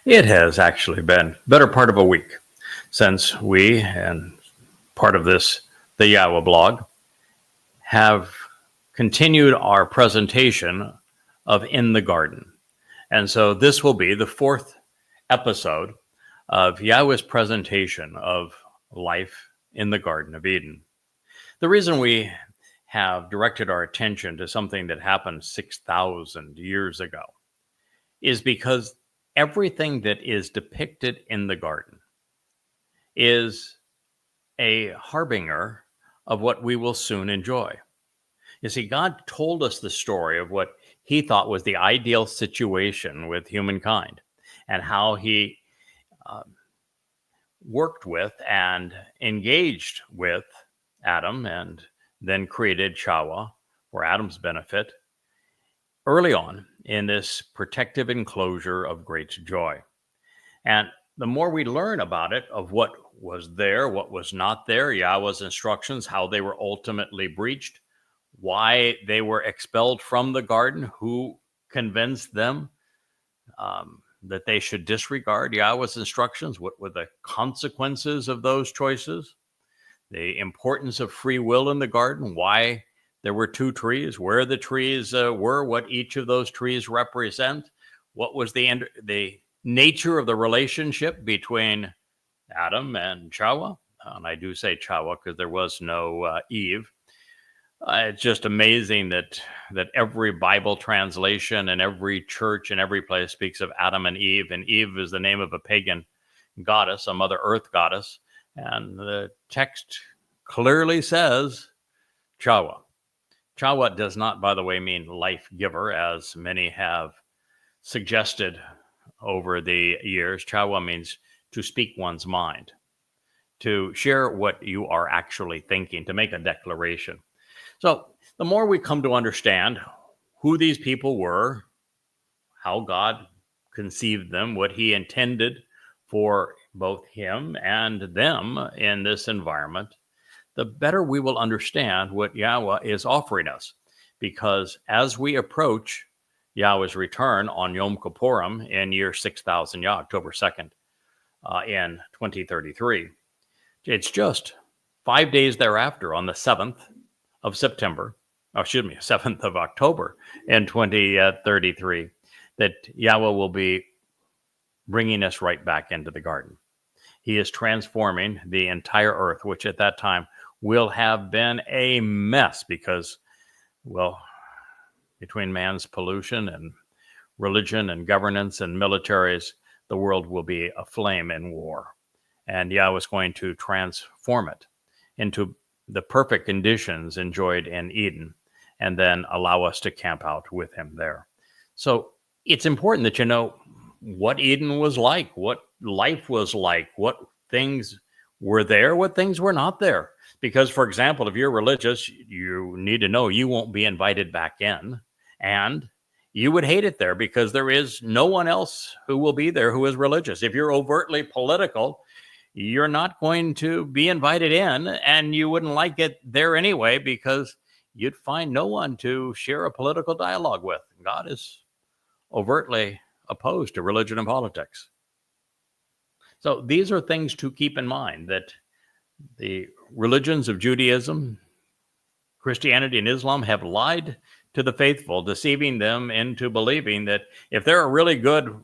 It has actually been better part of a week since we, and part of this, the Yahowah blog, have continued our presentation of In the Garden. And so this will be the fourth episode of Yahweh's presentation of life in the Garden of Eden. The reason we have directed our attention to something that happened 6,000 years ago is because everything that is depicted in the garden is a harbinger of what we will soon enjoy. You see, God told us the story of what he thought was the ideal situation with humankind and how he worked with and engaged with Adam and then created Towrah for Adam's benefit early on in this protective enclosure of great joy. And the more we learn about it, of what was there, what was not there, Yahweh's instructions, how they were ultimately breached, why they were expelled from the garden, who convinced them that they should disregard Yahweh's instructions, what were the consequences of those choices, the importance of free will in the garden, why there were two trees, where the trees were, what each of those trees represent, what was the nature of the relationship between Adam and Towrah. And I do say Towrah because there was no Eve. It's just amazing that every Bible translation and every church and every place speaks of Adam and Eve is the name of a pagan goddess, a Mother Earth goddess. And the text clearly says Towrah. Towrah does not, by the way, mean life giver, as many have suggested over the years. Towrah means to speak one's mind, to share what you are actually thinking, to make a declaration. So the more we come to understand who these people were, how God conceived them, what he intended for both him and them in this environment, the better we will understand what Yahweh is offering us. Because as we approach Yahweh's return on Yom Kippurim in year 6000 Yah, October 2nd, in 2033, it's just 5 days thereafter, on the 7th of September, 7th of October in 2033, that Yahweh will be bringing us right back into the garden. He is transforming the entire earth, which at that time will have been a mess because, well, between man's pollution and religion and governance and militaries, the world will be aflame in war. And Yahweh is going to transform it into the perfect conditions enjoyed in Eden and then allow us to camp out with him there. So it's important that you know what Eden was like, what life was like, what things were there, what things were not there. Because, for example, if you're religious, you need to know you won't be invited back in, and you would hate it there because there is no one else who will be there who is religious. If you're overtly political, you're not going to be invited in, and you wouldn't like it there anyway because you'd find no one to share a political dialogue with. God is overtly opposed to religion and politics. So these are things to keep in mind, that the religions of Judaism, Christianity, and Islam have lied to the faithful, deceiving them into believing that if they're a really good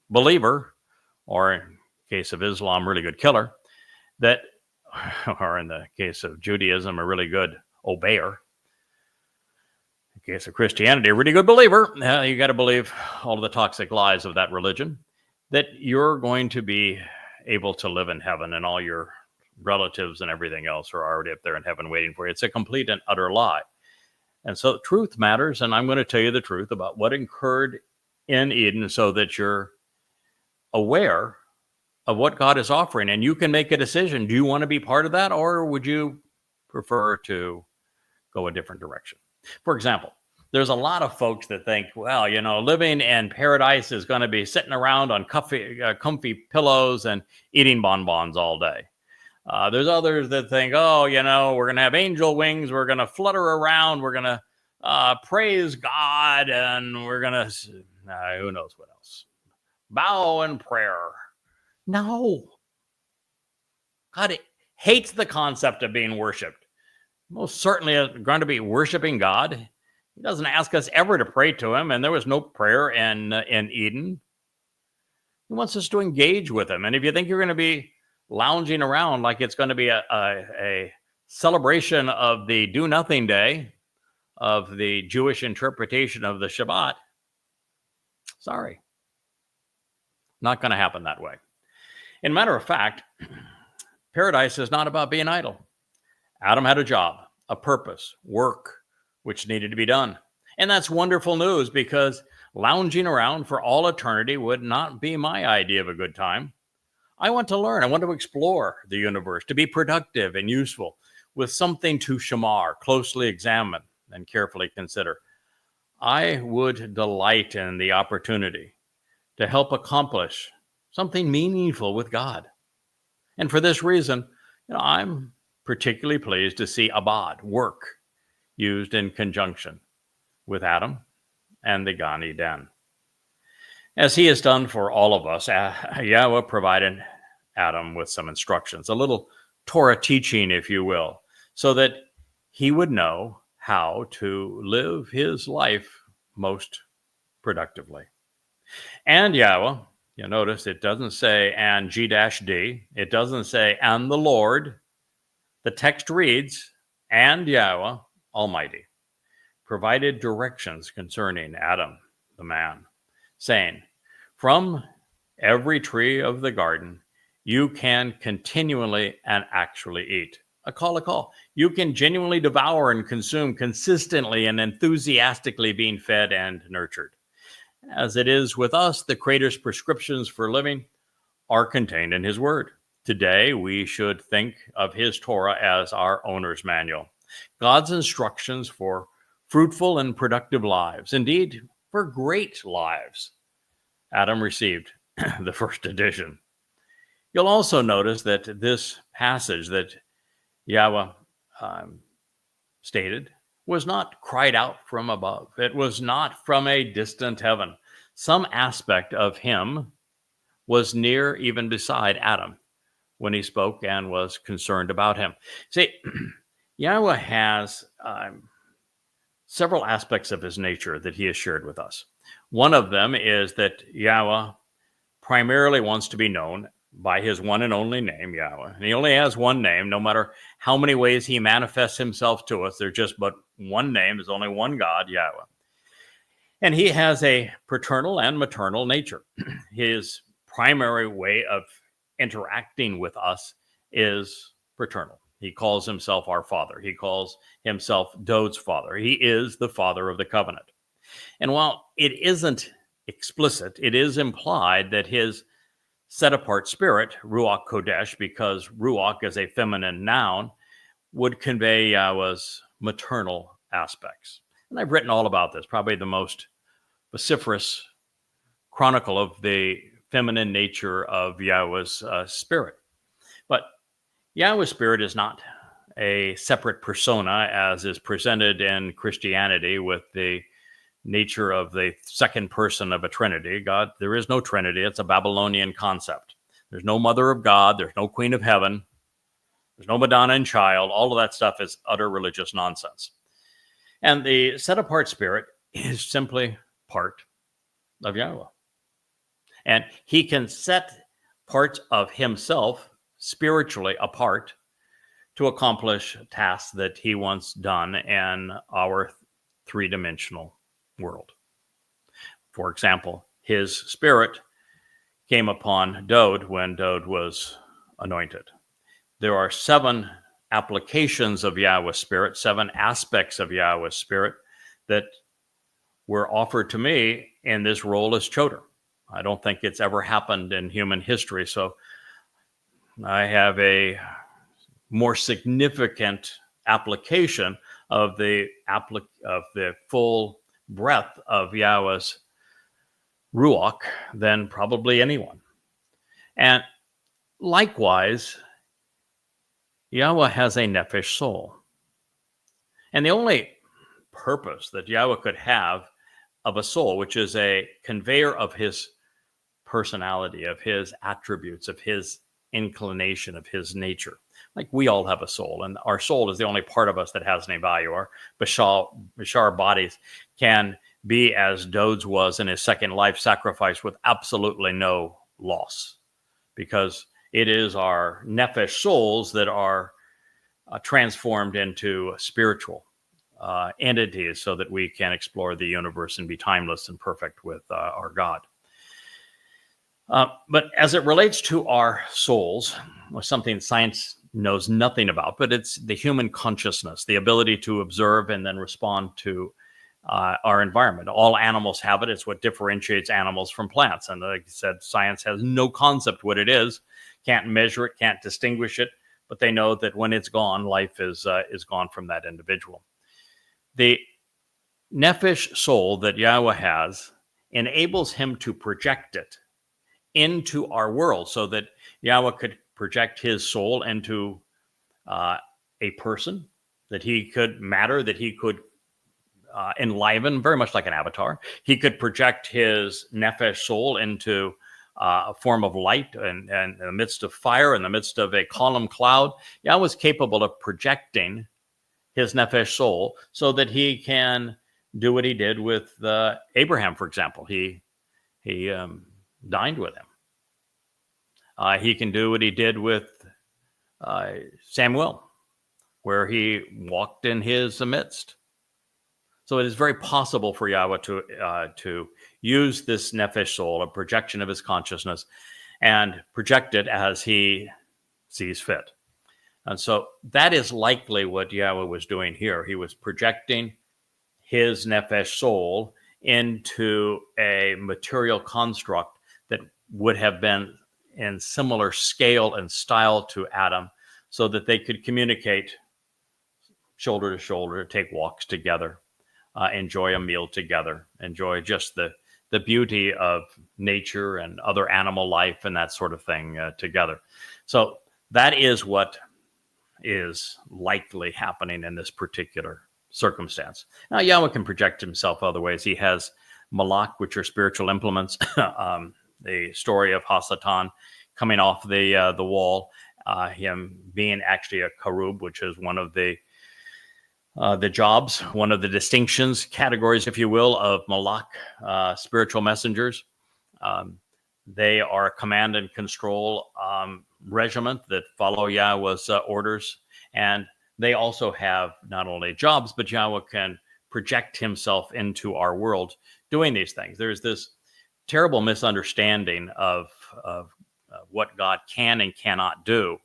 believer, or in case of Islam, really good killer, that, or in the case of Judaism, a really good obeyer, in case of Christianity, a really good believer, you got to believe all of the toxic lies of that religion, that you're going to be able to live in heaven and all your relatives and everything else are already up there in heaven waiting for you. It's a complete and utter lie. And so truth matters, and I'm going to tell you the truth about what occurred in Eden so that you're aware of what God is offering, and you can make a decision. Do you want to be part of that, or would you prefer to go a different direction? For example, there's a lot of folks that think, well, you know, living in paradise is going to be sitting around on comfy pillows and eating bonbons all day. There's others that think, oh, you know, we're going to have angel wings, we're going to flutter around, we're going to praise God, and we're going to, who knows what else. bow in prayer. No. God hates the concept of being worshiped. Most certainly is going to be worshiping God. He doesn't ask us ever to pray to him, and there was no prayer in Eden. He wants us to engage with him. And if you think you're going to be lounging around like it's going to be a celebration of the do-nothing day of the Jewish interpretation of the Shabat, sorry, not going to happen that way. In matter of fact, paradise is not about being idle. Adam had a job, a purpose, work, which needed to be done. And that's wonderful news, because lounging around for all eternity would not be my idea of a good time. I want to learn. I want to explore the universe, to be productive and useful, with something to shamar, closely examine, and carefully consider. I would delight in the opportunity to help accomplish something meaningful with God. And for this reason, I'm particularly pleased to see abad, work, used in conjunction with Adam and the Gan Eden. As he has done for all of us, Yahweh provided Adam with some instructions, a little Torah teaching, if you will, so that he would know how to live his life most productively. And Yahweh, you notice it doesn't say and G-D, it doesn't say and the Lord. The text reads, and Yahweh Almighty provided directions concerning Adam, the man, saying, from every tree of the garden, you can continually and actually eat. A call. You can genuinely devour and consume consistently and enthusiastically, being fed and nurtured. As it is with us, the Creator's prescriptions for living are contained in his word. Today, we should think of his Torah as our owner's manual, God's instructions for fruitful and productive lives, indeed, for great lives. Adam received the first edition. You'll also notice that this passage that Yahweh stated was not cried out from above. It was not from a distant heaven. Some aspect of him was near, even beside Adam, when he spoke and was concerned about him. See, Yahweh has several aspects of his nature that he has shared with us. One of them is that Yahweh primarily wants to be known by his one and only name, Yahweh. And he only has one name, no matter how many ways he manifests himself to us. There's just but one name. There's only one God, Yahweh. And he has a paternal and maternal nature. His primary way of interacting with us is paternal. He calls himself our father. He calls himself Dod's father. He is the father of the covenant. And while it isn't explicit, it is implied that his set-apart spirit, Ruach Kodesh, because Ruach is a feminine noun, would convey Yahweh's maternal aspects. And I've written all about this, probably the most vociferous chronicle of the feminine nature of Yahweh's spirit. But Yahweh's spirit is not a separate persona as is presented in Christianity with the nature of the second person of a Trinity. God, there is no Trinity. It's a Babylonian concept. There's no mother of God. There's no queen of heaven. There's no Madonna and child. All of that stuff is utter religious nonsense. And the set-apart spirit is simply part of Yahweh. And he can set parts of himself spiritually apart to accomplish tasks that he wants done in our three-dimensional world. For example, his spirit came upon Dod when Dod was anointed. There are 7 applications of Yahweh's spirit, 7 aspects of Yahweh's spirit that were offered to me in this role as Choder. I don't think it's ever happened in human history, so I have a more significant application of the full breadth of Yahweh's Ruach than probably anyone. And likewise, Yahweh has a nephesh soul. And the only purpose that Yahweh could have of a soul, which is a conveyor of his personality, of his attributes, of his inclination, of his nature. Like we all have a soul, and our soul is the only part of us that has any value. Our bashar bodies can be as Dod's was in his second life, sacrifice with absolutely no loss, because it is our nephesh souls that are transformed into spiritual entities so that we can explore the universe and be timeless and perfect with our God. But as it relates to our souls, something science knows nothing about, but it's the human consciousness, the ability to observe and then respond to our environment. All animals have it. It's what differentiates animals from plants. And like I said, science has no concept what it is, can't measure it, can't distinguish it, but they know that when it's gone, life is gone from that individual. The nephesh soul that Yahweh has enables him to project it into our world, so that Yahweh could project his soul into a person, that he could matter, that he could enliven, very much like an avatar. He could project his nephesh soul into a form of light, and in the midst of fire, in the midst of a column cloud. Yahweh was capable of projecting his nephesh soul so that he can do what he did with Abraham, for example. He dined with him. He can do what he did with Samuel, where he walked in his midst. So it is very possible for Yahweh to use this nephesh soul, a projection of his consciousness, and project it as he sees fit. And so that is likely what Yahweh was doing here. He was projecting his nephesh soul into a material construct that would have been in similar scale and style to Adam, so that they could communicate shoulder to shoulder, take walks together, enjoy a meal together, enjoy just the beauty of nature and other animal life and that sort of thing together. So that is what is likely happening in this particular circumstance. Now, Yahweh can project himself other ways. He has malach, which are spiritual implements. The story of Hasatan coming off the wall, him being actually a karub, which is one of the jobs, one of the distinctions, categories, if you will, of malach, spiritual messengers. They are a command and control regiment that follow Yahweh's orders. And they also have not only jobs, but Yahweh can project himself into our world doing these things. There's this terrible misunderstanding of what God can and cannot do.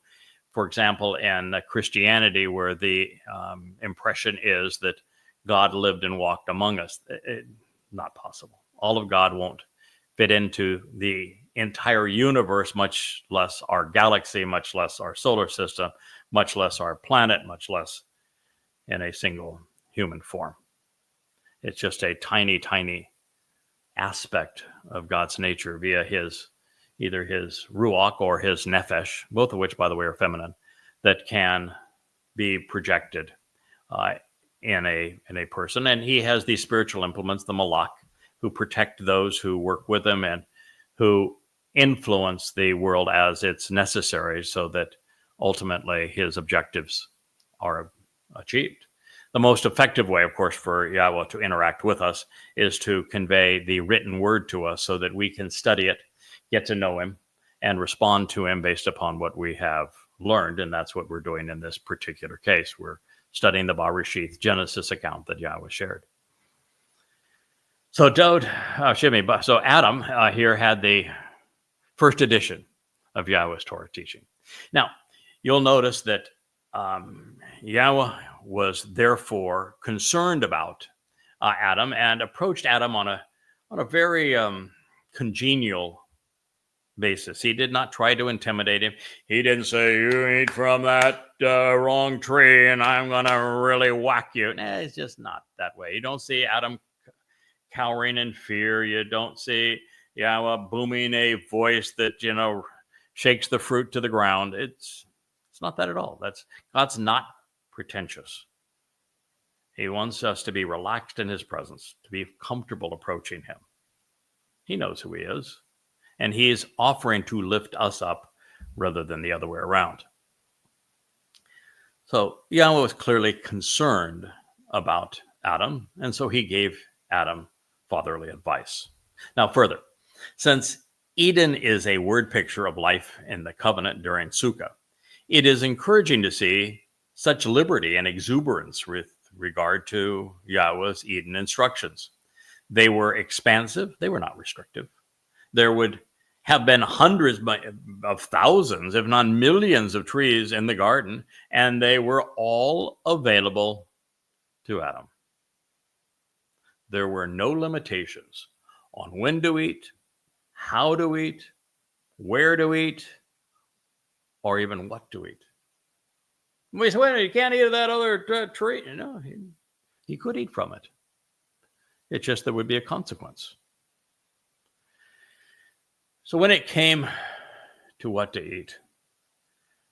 For example, in Christianity, where the impression is that God lived and walked among us. Not possible. All of God won't fit into the entire universe, much less our galaxy, much less our solar system, much less our planet, much less in a single human form. It's just a tiny, tiny aspect of God's nature via either his ruach or his nephesh, both of which, by the way, are feminine, that can be projected in a person. And he has these spiritual implements, the malach, who protect those who work with him and who influence the world as it's necessary, so that ultimately his objectives are achieved. The most effective way, of course, for Yahweh to interact with us is to convey the written word to us so that we can study it, get to know him, and respond to him based upon what we have learned. And that's what we're doing in this particular case. We're studying the Bereshith Genesis account that Yahweh shared. So so Adam here had the first edition of Yahweh's Torah teaching. Now, you'll notice that Yahweh was therefore concerned about Adam and approached Adam on a very congenial basis. He did not try to intimidate him. He didn't say, "You eat from that wrong tree and I'm going to really whack you." It's just not that way. You don't see Adam cowering in fear. You don't see Yahweh booming a voice that, shakes the fruit to the ground. It's not that at all. God's not pretentious. He wants us to be relaxed in his presence, to be comfortable approaching him. He knows who he is. and he is offering to lift us up rather than the other way around. So Yahweh was clearly concerned about Adam, and so he gave Adam fatherly advice. Now further, since Eden is a word picture of life in the covenant during Sukkah, it is encouraging to see such liberty and exuberance with regard to Yahweh's Eden instructions. They were expansive, they were not restrictive. There would have been hundreds of thousands, if not millions, of trees in the garden, and they were all available to Adam. There were no limitations on when to eat, how to eat, where to eat, or even what to eat. We say, well, you can't eat of that other tree. No, he could eat from it. It's just there would be a consequence. So when it came to what to eat,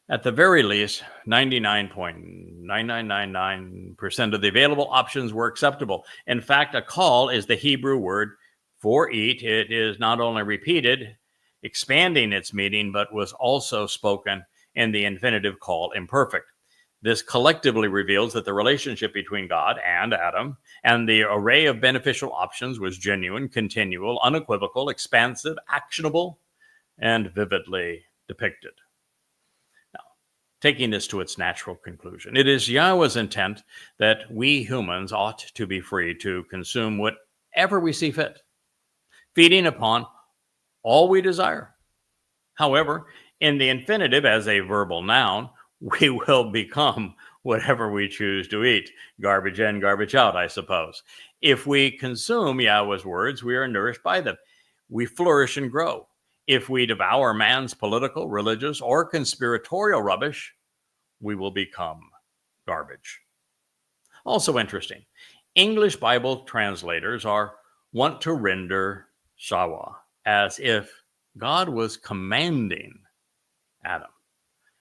at the very least, 99.9999% of the available options were acceptable. In fact, a call is the Hebrew word for eat. It is not only repeated, expanding its meaning, but was also spoken in the infinitive call imperfect. This collectively reveals that the relationship between God and Adam and the array of beneficial options was genuine, continual, unequivocal, expansive, actionable, and vividly depicted. Now, taking this to its natural conclusion, it is Yahweh's intent that we humans ought to be free to consume whatever we see fit, feeding upon all we desire. However, in the infinitive as a verbal noun, we will become whatever we choose to eat. Garbage in, garbage out, I suppose. If we consume Yahweh's words, we are nourished by them. We flourish and grow. If we devour man's political, religious, or conspiratorial rubbish, we will become garbage. Also interesting, English Bible translators want to render Shawa as if God was commanding Adam.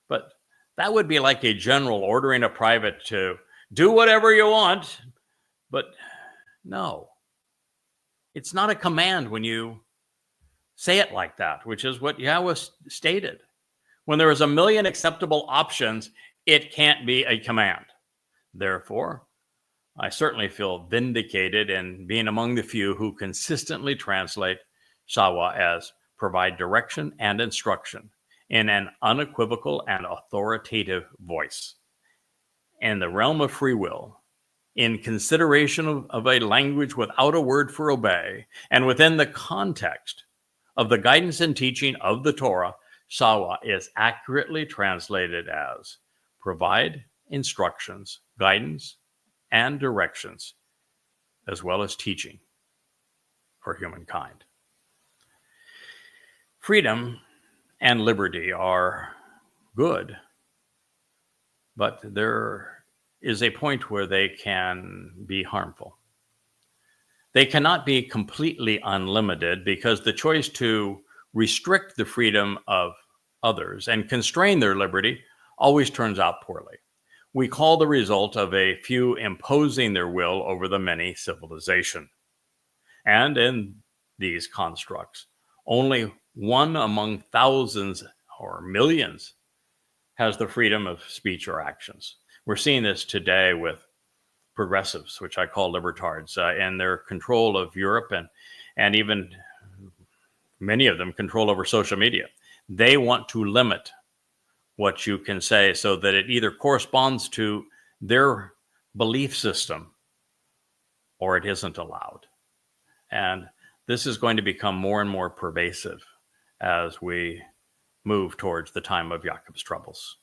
But that would be like a general ordering a private to do whatever you want. But no, it's not a command when you say it like that, which is what Yahweh stated. When there is a million acceptable options, it can't be a command. Therefore, I certainly feel vindicated in being among the few who consistently translate Shawa as provide direction and instruction in an unequivocal and authoritative voice. In the realm of free will, in consideration of a language without a word for obey, and within the context of the guidance and teaching of the Torah, Shawa is accurately translated as provide instructions, guidance, and directions, as well as teaching for humankind. Freedom and liberty are good, but there is a point where they can be harmful. They cannot be completely unlimited because the choice to restrict the freedom of others and constrain their liberty always turns out poorly. We call the result of a few imposing their will over the many civilization. And in these constructs, only one among thousands or millions has the freedom of speech or actions. We're seeing this today with progressives, which I call libertards, and their control of Europe and even many of them control over social media. They want to limit what you can say so that it either corresponds to their belief system or it isn't allowed. And this is going to become more and more pervasive as we move towards the time of Jacob's troubles.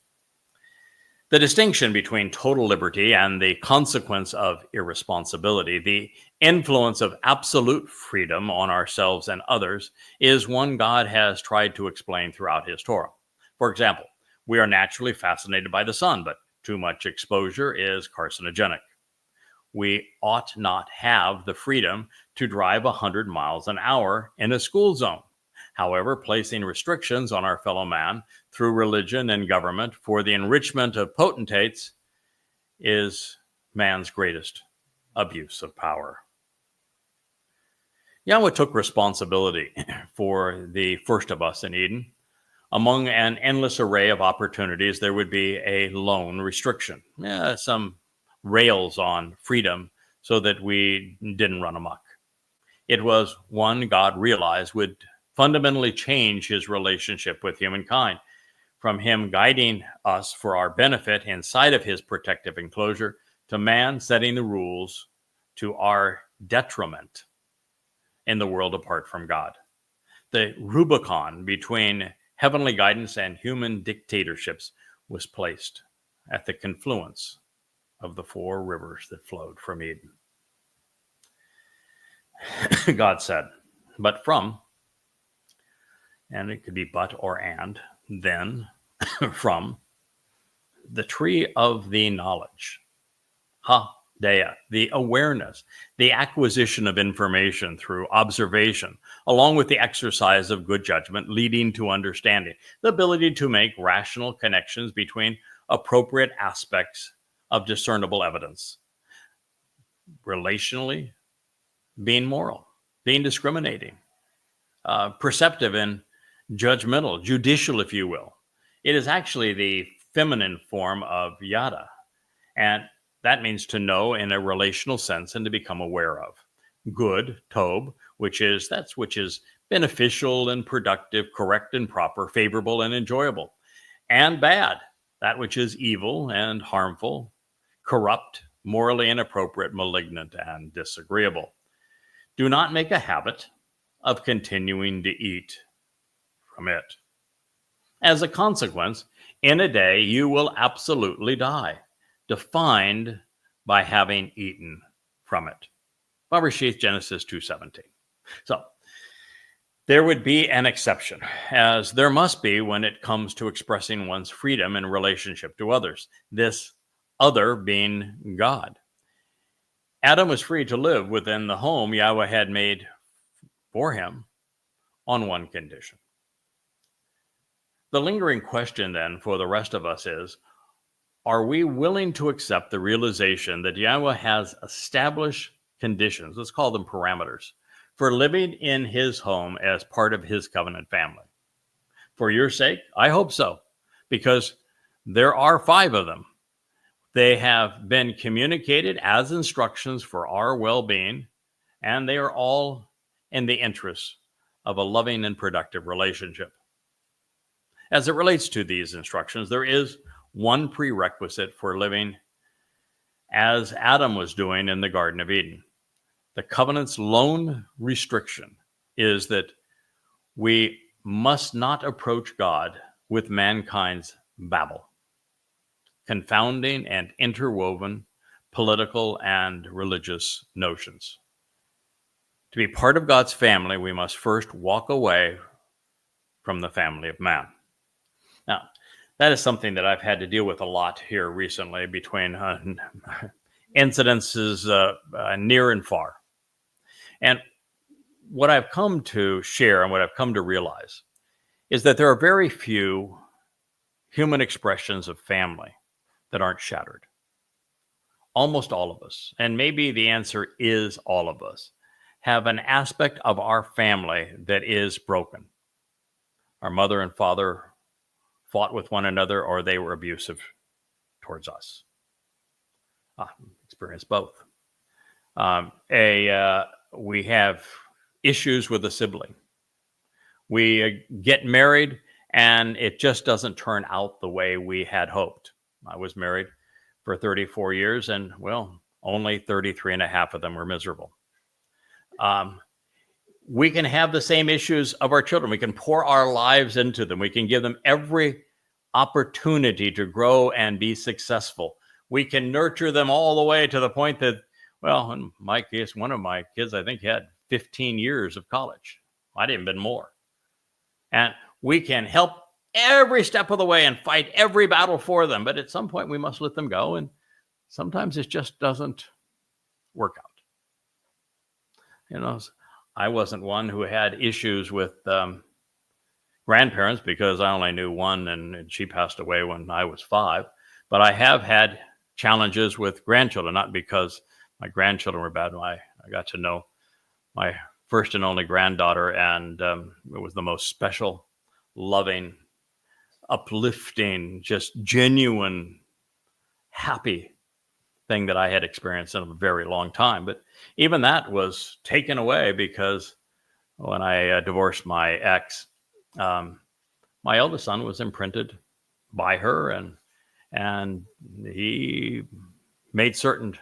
The distinction between total liberty and the consequence of irresponsibility, the influence of absolute freedom on ourselves and others, is one God has tried to explain throughout his Torah. For example, we are naturally fascinated by the sun, but too much exposure is carcinogenic. We ought not have the freedom to drive 100 miles an hour in a school zone. However, placing restrictions on our fellow man through religion and government for the enrichment of potentates is man's greatest abuse of power. Yahweh took responsibility for the first of us in Eden. Among an endless array of opportunities, there would be a lone restriction, some rails on freedom so that we didn't run amok. It was one God realized would fundamentally change his relationship with humankind, from him guiding us for our benefit inside of his protective enclosure to man setting the rules to our detriment in the world apart from God. The Rubicon between heavenly guidance and human dictatorships was placed at the confluence of the four rivers that flowed from Eden. God said, but from, and it could be but or and, then from the tree of the knowledge, Dea, the awareness, the acquisition of information through observation, along with the exercise of good judgment leading to understanding, the ability to make rational connections between appropriate aspects of discernible evidence, relationally, being moral, being discriminating, perceptive and judgmental, judicial, if you will. It is actually the feminine form of Yada, and that means to know in a relational sense and to become aware of. Good, Tob, which is beneficial and productive, correct and proper, favorable and enjoyable. And bad, that which is evil and harmful, corrupt, morally inappropriate, malignant, and disagreeable. Do not make a habit of continuing to eat from it. As a consequence, in a day you will absolutely die, defined by having eaten from it. Bereshith, Genesis 2:17. So there would be an exception, as there must be when it comes to expressing one's freedom in relationship to others, this other being God. Adam was free to live within the home Yahweh had made for him on one condition. The lingering question then for the rest of us is, are we willing to accept the realization that Yahweh has established conditions, let's call them parameters, for living in his home as part of his covenant family? For your sake, I hope so, because there are 5 of them. They have been communicated as instructions for our well-being, and they are all in the interest of a loving and productive relationship. As it relates to these instructions, there is one prerequisite for living as Adam was doing in the Garden of Eden. The covenant's lone restriction is that we must not approach God with mankind's Babel, confounding and interwoven political and religious notions. To be part of God's family, we must first walk away from the family of man. Now, that is something that I've had to deal with a lot here recently between incidences near and far. And what I've come to share and what I've come to realize is that there are very few human expressions of family that aren't shattered. Almost all of us, and maybe the answer is all of us, have an aspect of our family that is broken. Our mother and father fought with one another, or they were abusive towards us. Experienced both. We have issues with a sibling. We get married, and it just doesn't turn out the way we had hoped. I was married for 34 years, and, well, only 33 and a half of them were miserable. We can have the same issues of our children. We can pour our lives into them. We can give them every opportunity to grow and be successful. We can nurture them all the way to the point that, well, in my case, one of my kids, I think, had 15 years of college. Might have been more. And we can help every step of the way and fight every battle for them. But at some point, we must let them go. And sometimes it just doesn't work out. You know, I wasn't one who had issues with grandparents because I only knew one, and she passed away when I was 5. But I have had challenges with grandchildren, not because my grandchildren were bad. I got to know my first and only granddaughter, and it was the most special, loving, uplifting, just genuine, happy thing that I had experienced in a very long time. But even that was taken away because when I divorced my ex, my eldest son was imprinted by her, and he made certain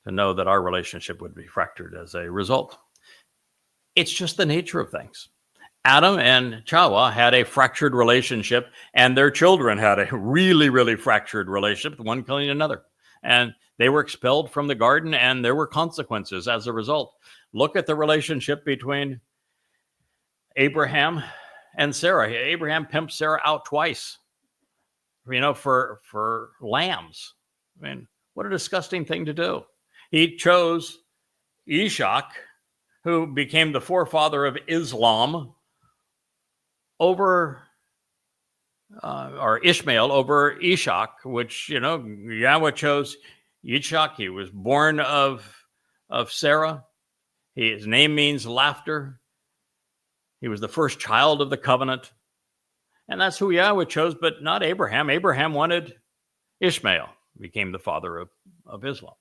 to know that our relationship would be fractured as a result. It's just the nature of things. Adam and Towrah had a fractured relationship, and their children had a really, really fractured relationship, one killing another. And they were expelled from the garden, and there were consequences as a result. Look at the relationship between Abraham and Sarah. Abraham pimped Sarah out twice, for lambs. I mean, what a disgusting thing to do. He chose Ishak, who became the forefather of Islam, over or Ishmael over Ishak, which Yahweh chose Ishak. He was born of Sarah. His name means laughter. He was the first child of the covenant, and that's who Yahweh chose, but not Abraham. Abraham wanted Ishmael, became the father of Islam.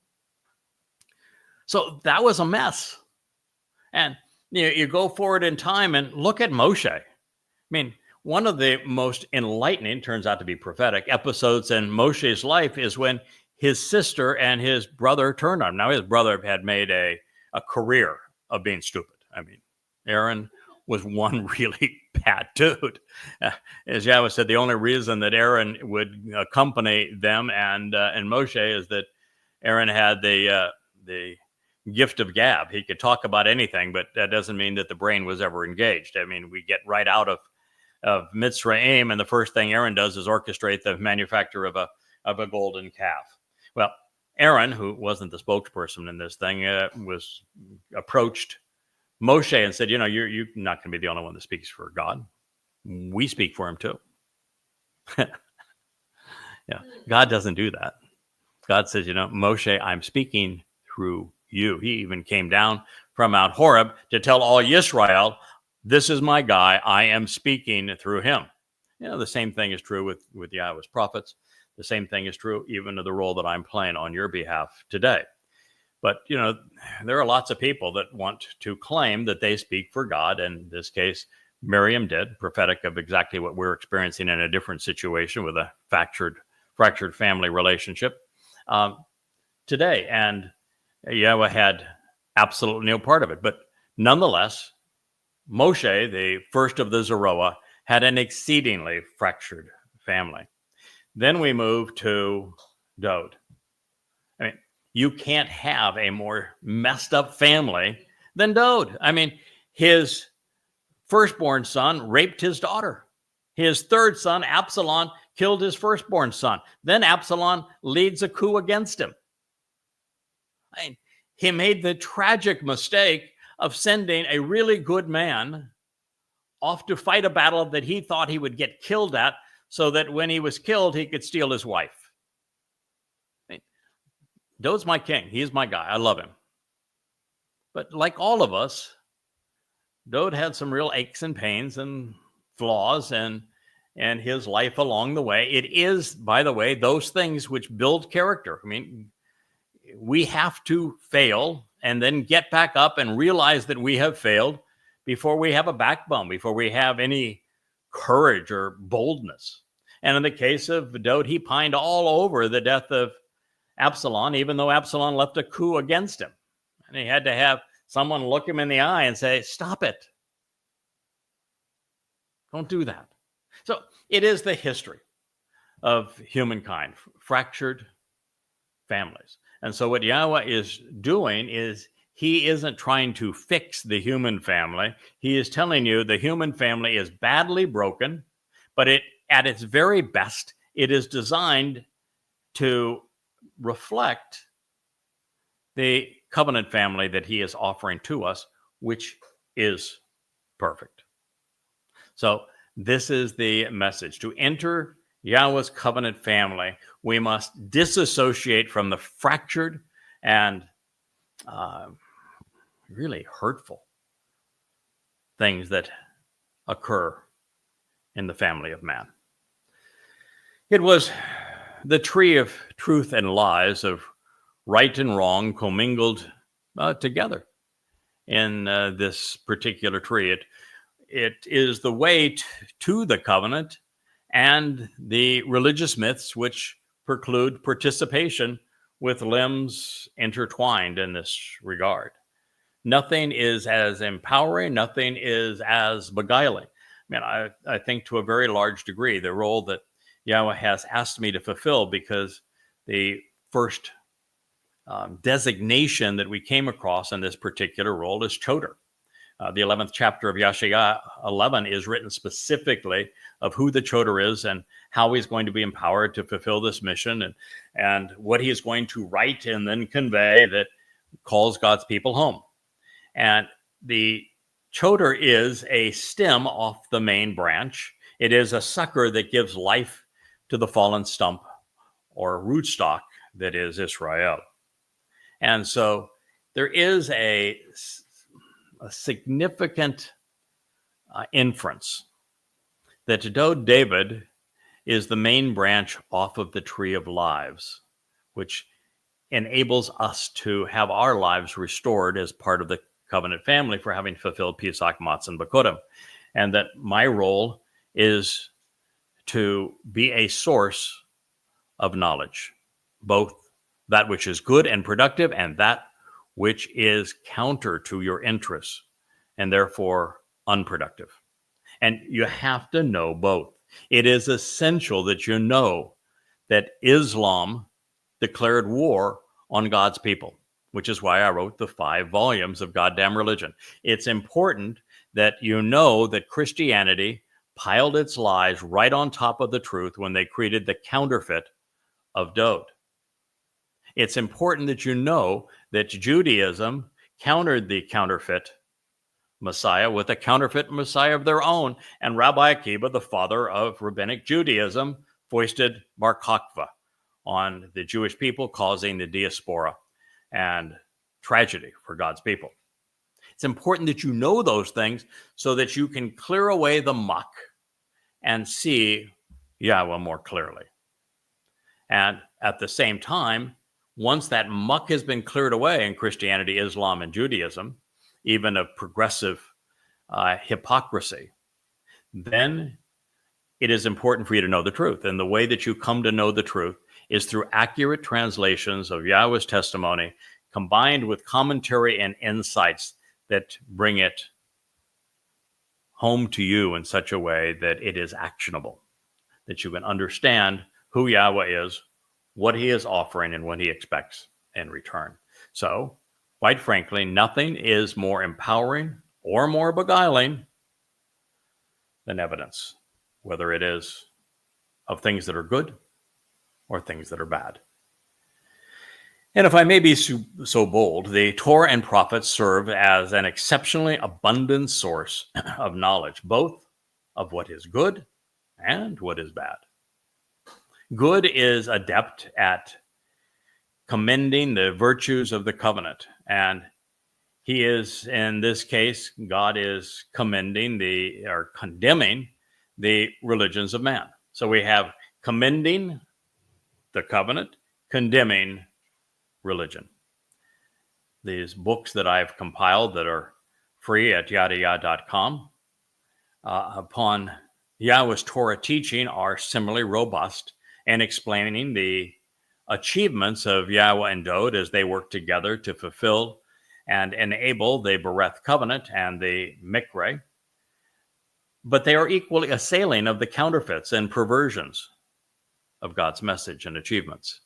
So that was a mess. And you go forward in time and look at Moshe. I mean, one of the most enlightening, turns out to be prophetic, episodes in Moshe's life is when his sister and his brother turned on him. Now, his brother had made a career of being stupid. I mean, Aaron was one really bad dude. As Yahweh said, the only reason that Aaron would accompany them and Moshe is that Aaron had the gift of gab. He could talk about anything, but that doesn't mean that the brain was ever engaged. I mean, we get right out of Mitzrayim, and the first thing Aaron does is orchestrate the manufacture of a golden calf. Well, Aaron, who wasn't the spokesperson in this thing, was approached Moshe and said, you're not going to be the only one that speaks for God. We speak for him too. Yeah, God doesn't do that. God says, Moshe, I'm speaking through you. He even came down from Mount Horeb to tell all Yisrael, this is my guy. I am speaking through him. The same thing is true with Yahweh's prophets. The same thing is true even of the role that I'm playing on your behalf today. But, there are lots of people that want to claim that they speak for God. And in this case, Miriam did, prophetic of exactly what we're experiencing in a different situation with a fractured family relationship today. And Yahweh had absolutely no part of it. But nonetheless, Moshe, the first of the Zeroah, had an exceedingly fractured family. Then we move to Dod. I mean, you can't have a more messed up family than Dod. I mean, his firstborn son raped his daughter. His third son, Absalom, killed his firstborn son. Then Absalom leads a coup against him. I mean, he made the tragic mistake of sending a really good man off to fight a battle that he thought he would get killed at, so that when he was killed, he could steal his wife. I mean, Dod's my king. He's my guy. I love him. But like all of us, Dod had some real aches and pains and flaws and his life along the way. It is, by the way, those things which build character. I mean, we have to fail and then get back up and realize that we have failed before we have a backbone, before we have any courage or boldness. And in the case of Dod, he pined all over the death of Absalom, even though Absalom left a coup against him. And he had to have someone look him in the eye and say, stop it. Don't do that. So it is the history of humankind, fractured families. And so what Yahweh is doing is he isn't trying to fix the human family. He is telling you the human family is badly broken, but at its very best, it is designed to reflect the covenant family that he is offering to us, which is perfect. So this is the message. To enter Yahweh's covenant family, we must disassociate from the fractured and really hurtful things that occur in the family of man. It was the tree of truth and lies, of right and wrong commingled together in this particular tree. It is the way to the covenant and the religious myths which preclude participation with limbs intertwined in this regard. Nothing is as empowering, nothing is as beguiling. I think to a very large degree, the role that Yahweh has asked me to fulfill, because the first designation that we came across in this particular role is choder. The 11th chapter of Yeshaya 11 is written specifically of who the choder is and how he's going to be empowered to fulfill this mission, and what he is going to write and then convey that calls God's people home. And the choder is a stem off the main branch. It is a sucker that gives life to the fallen stump or rootstock that is Israel. And so there is a significant inference that David is the main branch off of the tree of lives, which enables us to have our lives restored as part of the covenant family for having fulfilled Pesach, Matzah, and Bikurim. And that my role is to be a source of knowledge, both that which is good and productive and that which is counter to your interests and therefore unproductive. And you have to know both. It is essential that you know that Islam declared war on God's people, which is why I wrote the 5 volumes of Goddamn Religion. It's important that you know that Christianity piled its lies right on top of the truth when they created the counterfeit of Dode. It's important that you know that Judaism countered the counterfeit Messiah with a counterfeit Messiah of their own, and Rabbi Akiva, the father of Rabbinic Judaism, foisted Bar Kokhba on the Jewish people, causing the diaspora and tragedy for God's people. It's important that you know those things so that you can clear away the muck and see Yahweh more clearly. And at the same time, once that muck has been cleared away in Christianity, Islam, and Judaism, even of progressive hypocrisy, then it is important for you to know the truth. And the way that you come to know the truth is through accurate translations of Yahweh's testimony, combined with commentary and insights that bring it home to you in such a way that it is actionable, that you can understand who Yahweh is, what he is offering, and what he expects in return. So, quite frankly, nothing is more empowering or more beguiling than evidence, whether it is of things that are good or things that are bad. And if I may be so bold, the Torah and prophets serve as an exceptionally abundant source of knowledge, both of what is good and what is bad. Good is adept at commending the virtues of the covenant, and he is, in this case, God is condemning the religions of man. So we have commending the covenant, condemning religion. These books that I've compiled that are free at yadayah.com upon Yahweh's Torah teaching are similarly robust and explaining the achievements of Yahweh and Dode as they work together to fulfill and enable the Bereth covenant and the Mikre. But they are equally assailing of the counterfeits and perversions of God's message and achievements.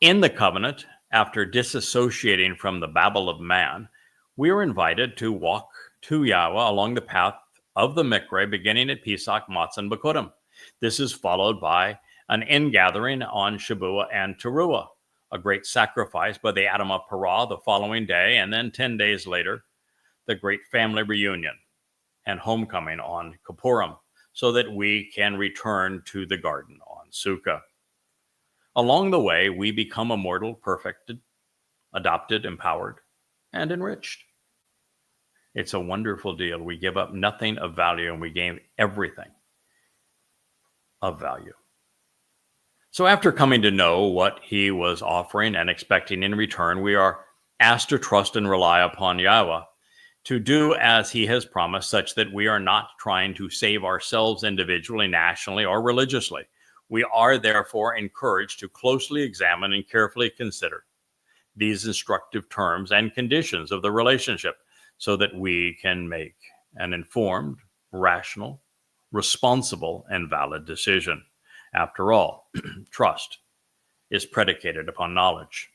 In the covenant, after disassociating from the Babel of man, we are invited to walk to Yahweh along the path of the Mikre, beginning at Pesach, Matzah, and Bikurim. This is followed by an ingathering on Shabuah and Towrah, a great sacrifice by the Adam of Parah the following day, and then 10 days later, the great family reunion and homecoming on Kippurim, so that we can return to the garden on Sukkah. Along the way, we become immortal, perfected, adopted, empowered, and enriched. It's a wonderful deal. We give up nothing of value and we gain everything of value. So after coming to know what he was offering and expecting in return, we are asked to trust and rely upon Yahweh to do as he has promised, such that we are not trying to save ourselves individually, nationally, or religiously. We are therefore encouraged to closely examine and carefully consider these instructive terms and conditions of the relationship so that we can make an informed, rational, responsible, and valid decision. After all, trust is predicated upon knowledge.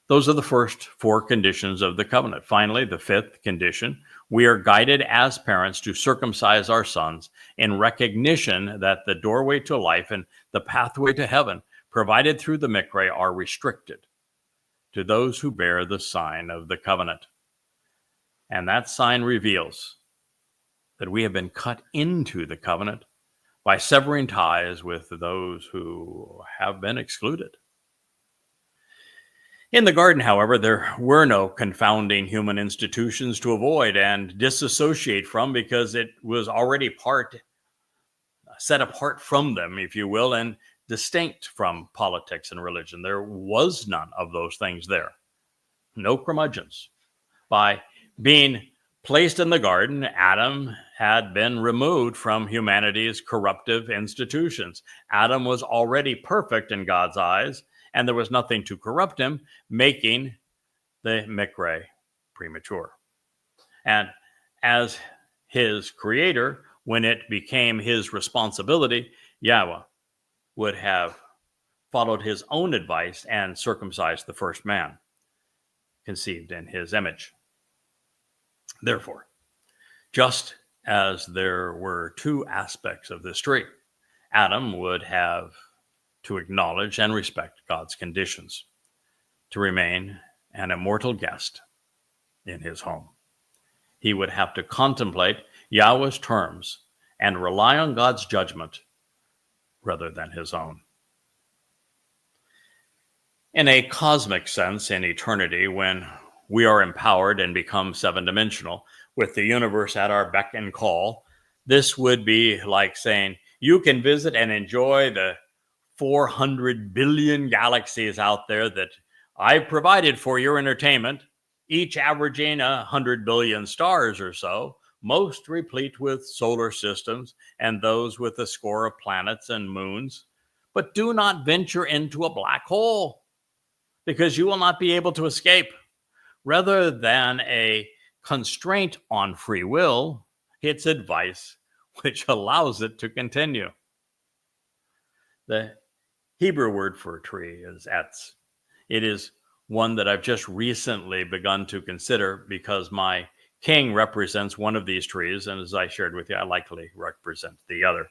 Those are the first four conditions of the covenant. Finally, the fifth condition, we are guided as parents to circumcise our sons in recognition that the doorway to life and the pathway to heaven provided through the mikveh are restricted to those who bear the sign of the covenant. And that sign reveals that we have been cut into the covenant by severing ties with those who have been excluded. In the garden, however, there were no confounding human institutions to avoid and disassociate from, because it was already set apart from them, if you will, and distinct from politics and religion. There was none of those things there. No curmudgeons. By being placed in the garden, Adam had been removed from humanity's corruptive institutions. Adam was already perfect in God's eyes, and there was nothing to corrupt him, making the mikveh premature. And as his creator, when it became his responsibility, Yahweh would have followed his own advice and circumcised the first man, conceived in his image. Therefore, just as there were two aspects of this tree, Adam would have to acknowledge and respect God's conditions, to remain an immortal guest in his home. He would have to contemplate Yahweh's terms and rely on God's judgment rather than his own. In a cosmic sense, in eternity, when we are empowered and become seven-dimensional, with the universe at our beck and call, this would be like saying, you can visit and enjoy the 400 billion galaxies out there that I've provided for your entertainment, each averaging 100 billion stars or so, most replete with solar systems and those with a score of planets and moons. But do not venture into a black hole, because you will not be able to escape. Rather than a constraint on free will, it's advice which allows it to continue. The Hebrew word for a tree is etz. It is one that I've just recently begun to consider because my king represents one of these trees, and as I shared with you, I likely represent the other.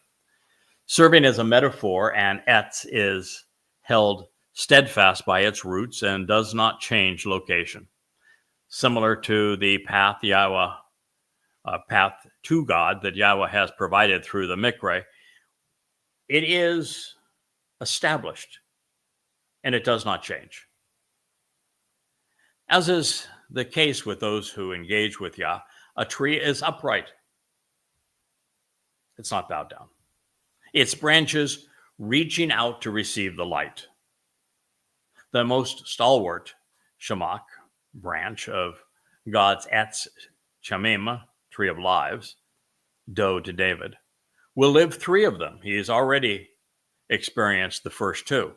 Serving as a metaphor, and etz is held steadfast by its roots and does not change location. Similar to the path to God that Yahweh has provided through the mikveh, it is established and it does not change. As is the case with those who engage with Yah, a tree is upright. It's not bowed down. Its branches reaching out to receive the light. The most stalwart shamak, branch of God's Etz Chamim, tree of lives, Dode David, will live 3 of them. He's already experienced the first 2.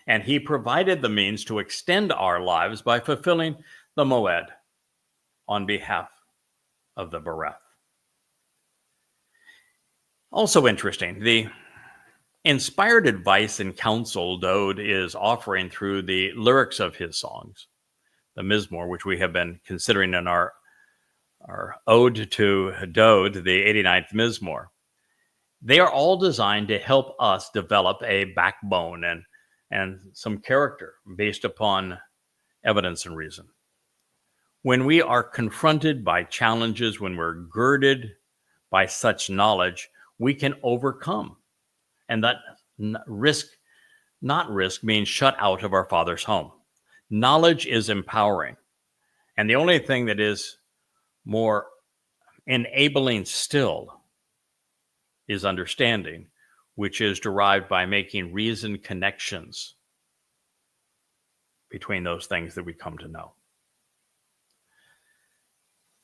And he provided the means to extend our lives by fulfilling the moed on behalf of the bereth. Also interesting, the inspired advice and counsel Dode is offering through the lyrics of his songs, the Mizmor, which we have been considering in our ode to Dode, the 89th Mizmor. They are all designed to help us develop a backbone and some character based upon evidence and reason. When we are confronted by challenges, when we're girded by such knowledge, we can overcome. And that not risk being shut out of our Father's home. Knowledge is empowering. And the only thing that is More enabling still is understanding, which is derived by making reasoned connections between those things that we come to know.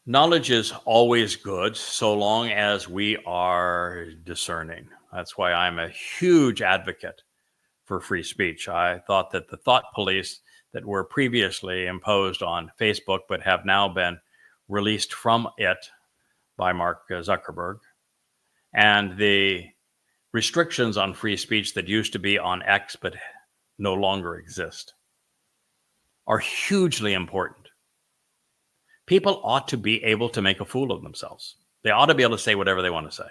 Knowledge is always good so long as we are discerning. That's why I'm a huge advocate for free speech. I thought that the thought police that were previously imposed on Facebook but have now been released from it by Mark Zuckerberg, and the restrictions on free speech that used to be on X but no longer exist are hugely important. People ought to be able to make a fool of themselves. They ought to be able to say whatever they want to say.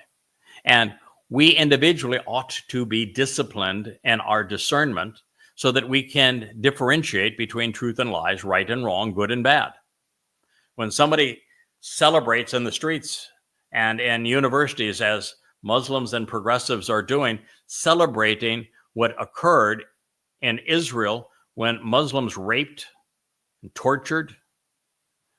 And we individually ought to be disciplined in our discernment so that we can differentiate between truth and lies, right and wrong, good and bad. When somebody celebrates in the streets and in universities, as Muslims and progressives are doing, celebrating what occurred in Israel when Muslims raped and tortured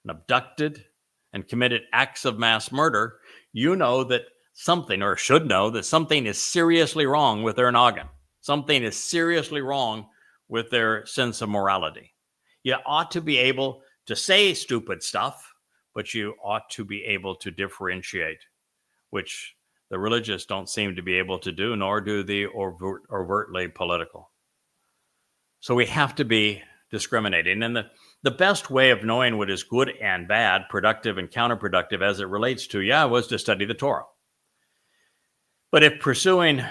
and abducted and committed acts of mass murder, you know that something, or should know that something is seriously wrong with their noggin. Something is seriously wrong with their sense of morality. You ought to be able to say stupid stuff, but you ought to be able to differentiate, which the religious don't seem to be able to do, nor do the overtly political. So we have to be discriminating. And the best way of knowing what is good and bad, productive and counterproductive as it relates to Yahweh is to study the Torah. But if pursuing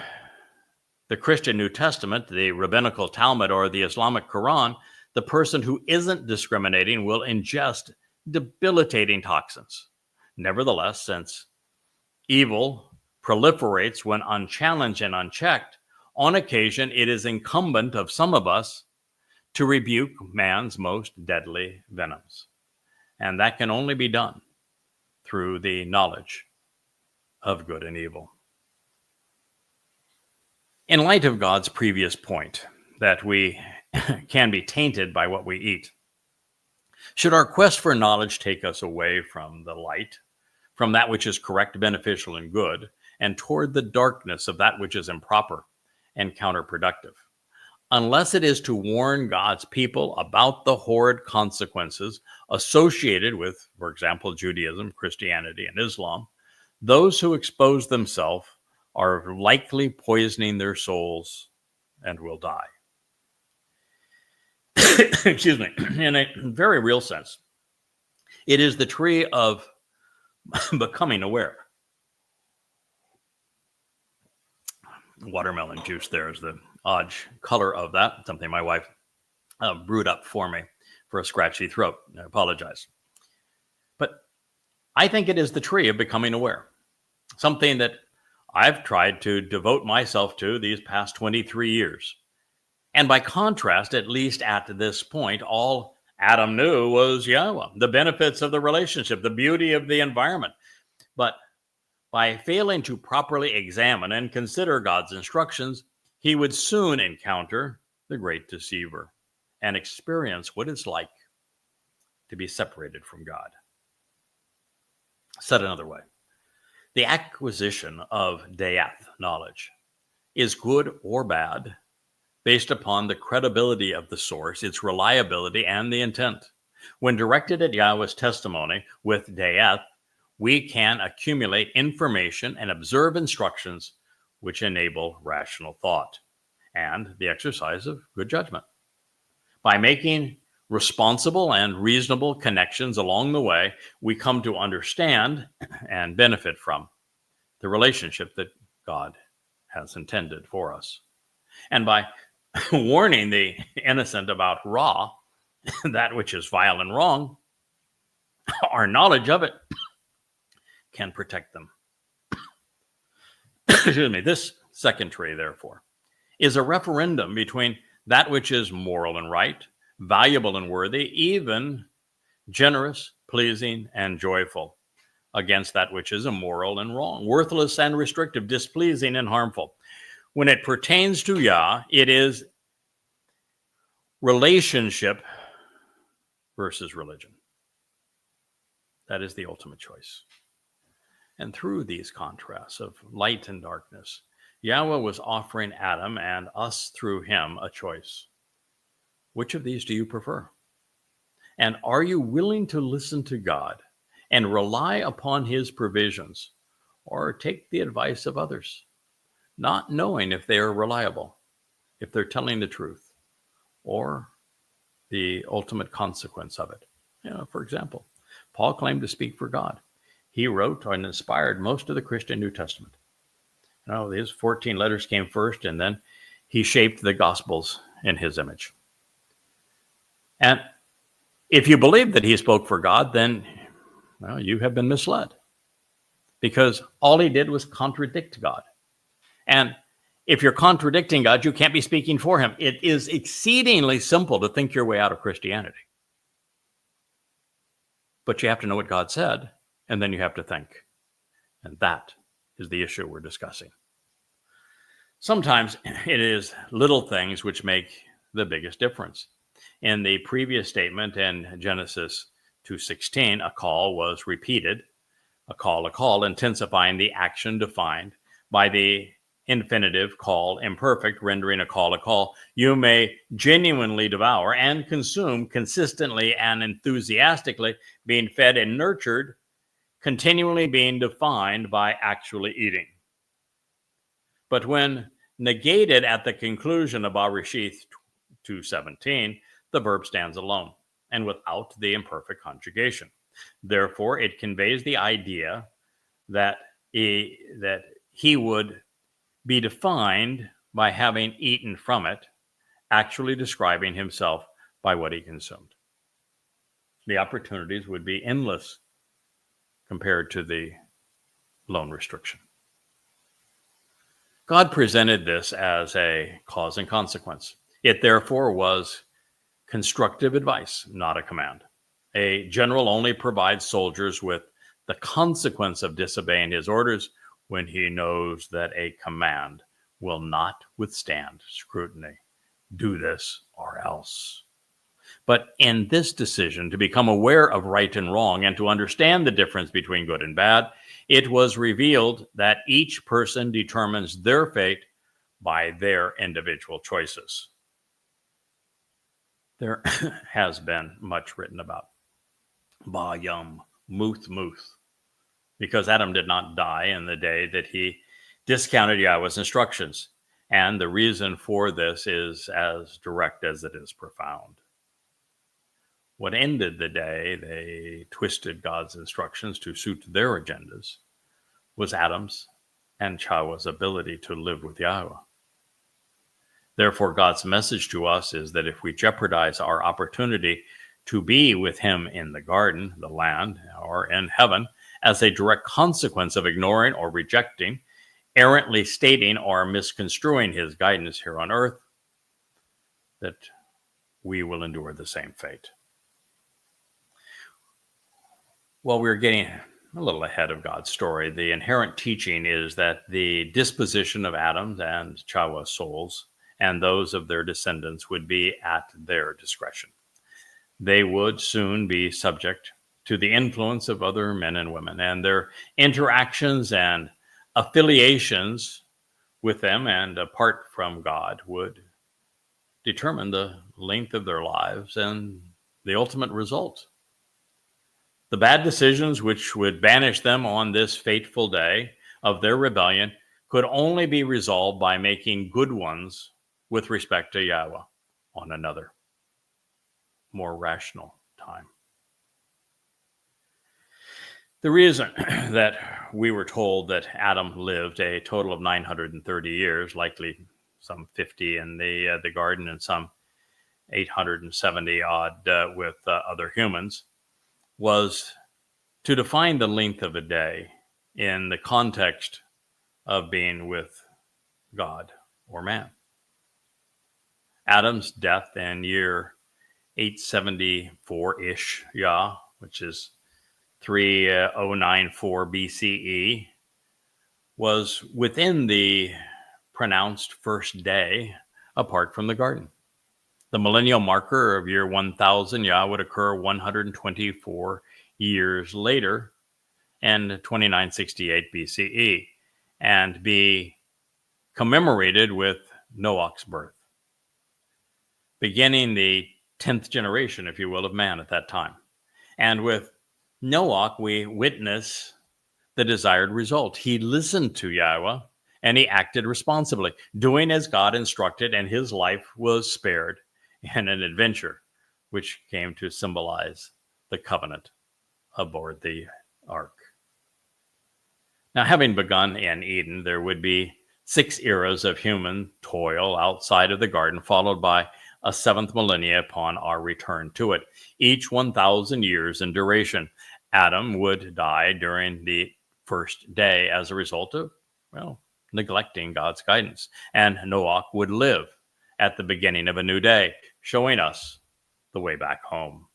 the Christian New Testament, the rabbinical Talmud, or the Islamic Quran, the person who isn't discriminating will ingest debilitating toxins. Nevertheless, since evil proliferates when unchallenged and unchecked, on occasion it is incumbent of some of us to rebuke man's most deadly venoms. And that can only be done through the knowledge of good and evil. In light of God's previous point that we can be tainted by what we eat, should our quest for knowledge take us away from the light, from that which is correct, beneficial, and good, and toward the darkness of that which is improper and counterproductive? Unless it is to warn God's people about the horrid consequences associated with, for example, Judaism, Christianity, and Islam, those who expose themselves are likely poisoning their souls and will die. Excuse me. In a very real sense, it is the tree of becoming aware. Watermelon juice there is the odd color of that, something my wife brewed up for me for a scratchy throat. I apologize. But I think it is the tree of becoming aware, something that I've tried to devote myself to these past 23 years. And by contrast, at least at this point, all Adam knew was Yahweh, the benefits of the relationship, the beauty of the environment. But by failing to properly examine and consider God's instructions, he would soon encounter the great deceiver and experience what it's like to be separated from God. Said another way, the acquisition of Death, knowledge, is good or bad based upon the credibility of the source, its reliability, and the intent. When directed at Yahweh's testimony with Death, we can accumulate information and observe instructions which enable rational thought and the exercise of good judgment. By making responsible and reasonable connections along the way, we come to understand and benefit from the relationship that God has intended for us. And by warning the innocent about Ra, that which is vile and wrong, our knowledge of it can protect them. Excuse me. This second tree, therefore, is a referendum between that which is moral and right, valuable and worthy, even generous, pleasing, and joyful, against that which is immoral and wrong, worthless and restrictive, displeasing and harmful. When it pertains to Yah, it is relationship versus religion. That is the ultimate choice. And through these contrasts of light and darkness, Yahweh was offering Adam and us through him a choice. Which of these do you prefer? And are you willing to listen to God and rely upon his provisions, or take the advice of others, not knowing if they are reliable, if they're telling the truth, or the ultimate consequence of it? For example, Paul claimed to speak for God. He wrote and inspired most of the Christian New Testament. His 14 letters came first, and then he shaped the Gospels in his image. And if you believe that he spoke for God, then you have been misled, because all he did was contradict God. And if you're contradicting God, you can't be speaking for him. It is exceedingly simple to think your way out of Christianity. But you have to know what God said, and then you have to think. And that is the issue we're discussing. Sometimes it is little things which make the biggest difference. In the previous statement in Genesis 2:16, a call was repeated, a call, intensifying the action defined by the infinitive call imperfect, rendering a call. You may genuinely devour and consume consistently and enthusiastically, being fed and nurtured, continually being defined by actually eating. But when negated at the conclusion of Bereshith 2:17, the verb stands alone and without the imperfect conjugation. Therefore, it conveys the idea that he would be defined by having eaten from it, actually describing himself by what he consumed. The opportunities would be endless compared to the lone restriction. God presented this as a cause and consequence. It therefore was constructive advice, not a command. A general only provides soldiers with the consequence of disobeying his orders when he knows that a command will not withstand scrutiny. Do this or else. But in this decision to become aware of right and wrong and to understand the difference between good and bad, it was revealed that each person determines their fate by their individual choices. There has been much written about Ba Yum, Muth, because Adam did not die in the day that he discounted Yahweh's instructions. And the reason for this is as direct as it is profound. What ended the day they twisted God's instructions to suit their agendas was Adam's and Chawah's ability to live with Yahweh. Therefore, God's message to us is that if we jeopardize our opportunity to be with him in the garden, the land, or in heaven, as a direct consequence of ignoring or rejecting, errantly stating or misconstruing his guidance here on earth, that we will endure the same fate. Well, we're getting a little ahead of God's story. The inherent teaching is that the disposition of Adam's and Chawah's souls and those of their descendants would be at their discretion. They would soon be subject to the influence of other men and women, and their interactions and affiliations with them and apart from God would determine the length of their lives and the ultimate result. The bad decisions which would banish them on this fateful day of their rebellion could only be resolved by making good ones with respect to Yahweh on another, more rational time. The reason that we were told that Adam lived a total of 930 years, likely some 50 in the garden and some 870 odd with other humans, was to define the length of a day in the context of being with God or man. Adam's death in year 874-ish, which is 3094 BCE, was within the pronounced first day apart from the garden. The millennial marker of year 1000 would occur 124 years later in 2968 BCE and be commemorated with Noah's birth, beginning the 10th generation, if you will, of man at that time. And with Noah, we witness the desired result. He listened to Yahweh and he acted responsibly, doing as God instructed, and his life was spared in an adventure which came to symbolize the covenant aboard the ark. Now, having begun in Eden, there would be 6 eras of human toil outside of the garden, followed by a 7th millennia upon our return to it, each 1,000 years in duration. Adam would die during the first day as a result of, neglecting God's guidance. And Noah would live at the beginning of a new day, showing us the way back home.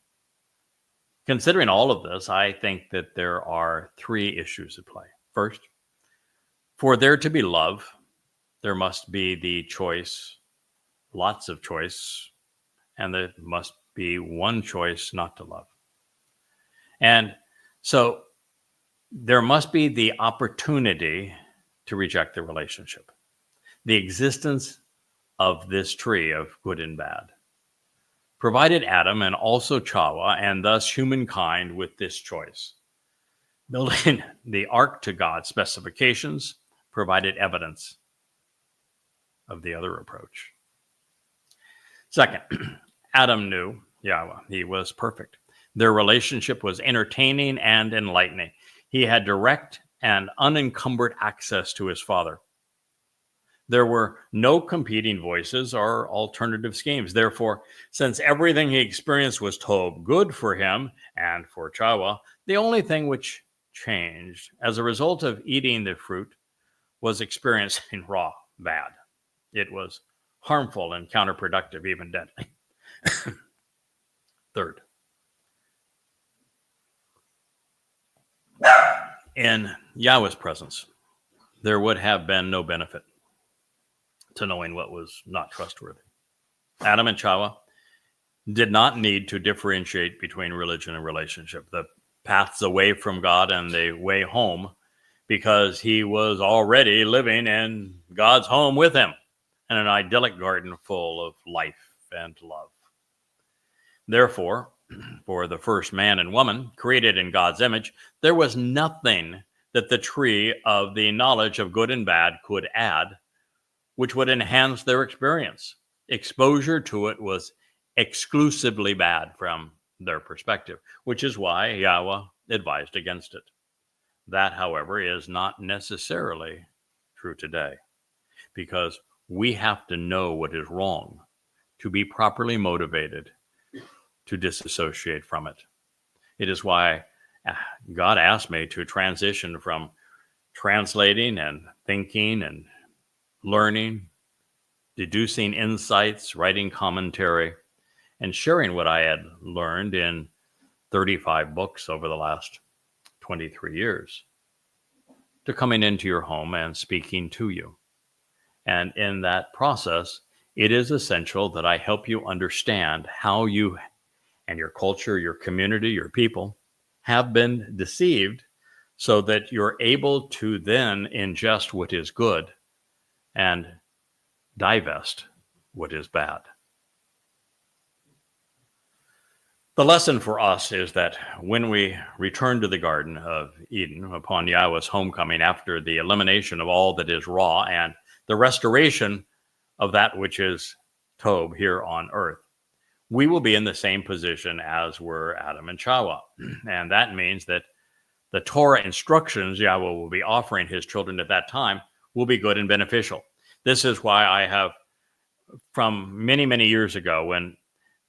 Considering all of this, I think that there are 3 issues at play. First, for there to be love, there must be the choice, lots of choice, and there must be one choice not to love. And so there must be the opportunity to reject the relationship. The existence of this tree of good and bad provided Adam and also Towrah, and thus humankind, with this choice. Building the ark to God's specifications provided evidence of the other approach. Second, Adam knew Yahweh. He was perfect. Their relationship was entertaining and enlightening. He had direct and unencumbered access to his Father. There were no competing voices or alternative schemes. Therefore, since everything he experienced was told good for him and for Towrah, the only thing which changed as a result of eating the fruit was experiencing raw bad. It was harmful and counterproductive, even deadly. Third, in Yahweh's presence, there would have been no benefit to knowing what was not trustworthy. Adam and Towrah did not need to differentiate between religion and relationship, the paths away from God and the way home, because he was already living in God's home with him in an idyllic garden full of life and love. Therefore, for the first man and woman created in God's image, there was nothing that the tree of the knowledge of good and bad could add which would enhance their experience. Exposure to it was exclusively bad from their perspective, which is why Yahweh advised against it. That, however, is not necessarily true today, because we have to know what is wrong to be properly motivated to disassociate from it. It is why God asked me to transition from translating and thinking and learning, deducing insights, writing commentary, and sharing what I had learned in 35 books over the last 23 years, to coming into your home and speaking to you. And in that process, it is essential that I help you understand how you and your culture, your community, your people have been deceived, so that you're able to then ingest what is good and divest what is bad. The lesson for us is that when we return to the Garden of Eden upon Yahweh's homecoming, after the elimination of all that is raw and the restoration of that which is Tob here on earth, we will be in the same position as were Adam and Towrah. And that means that the Torah instructions Yahweh will be offering his children at that time will be good and beneficial. This is why I have, from many, many years ago, when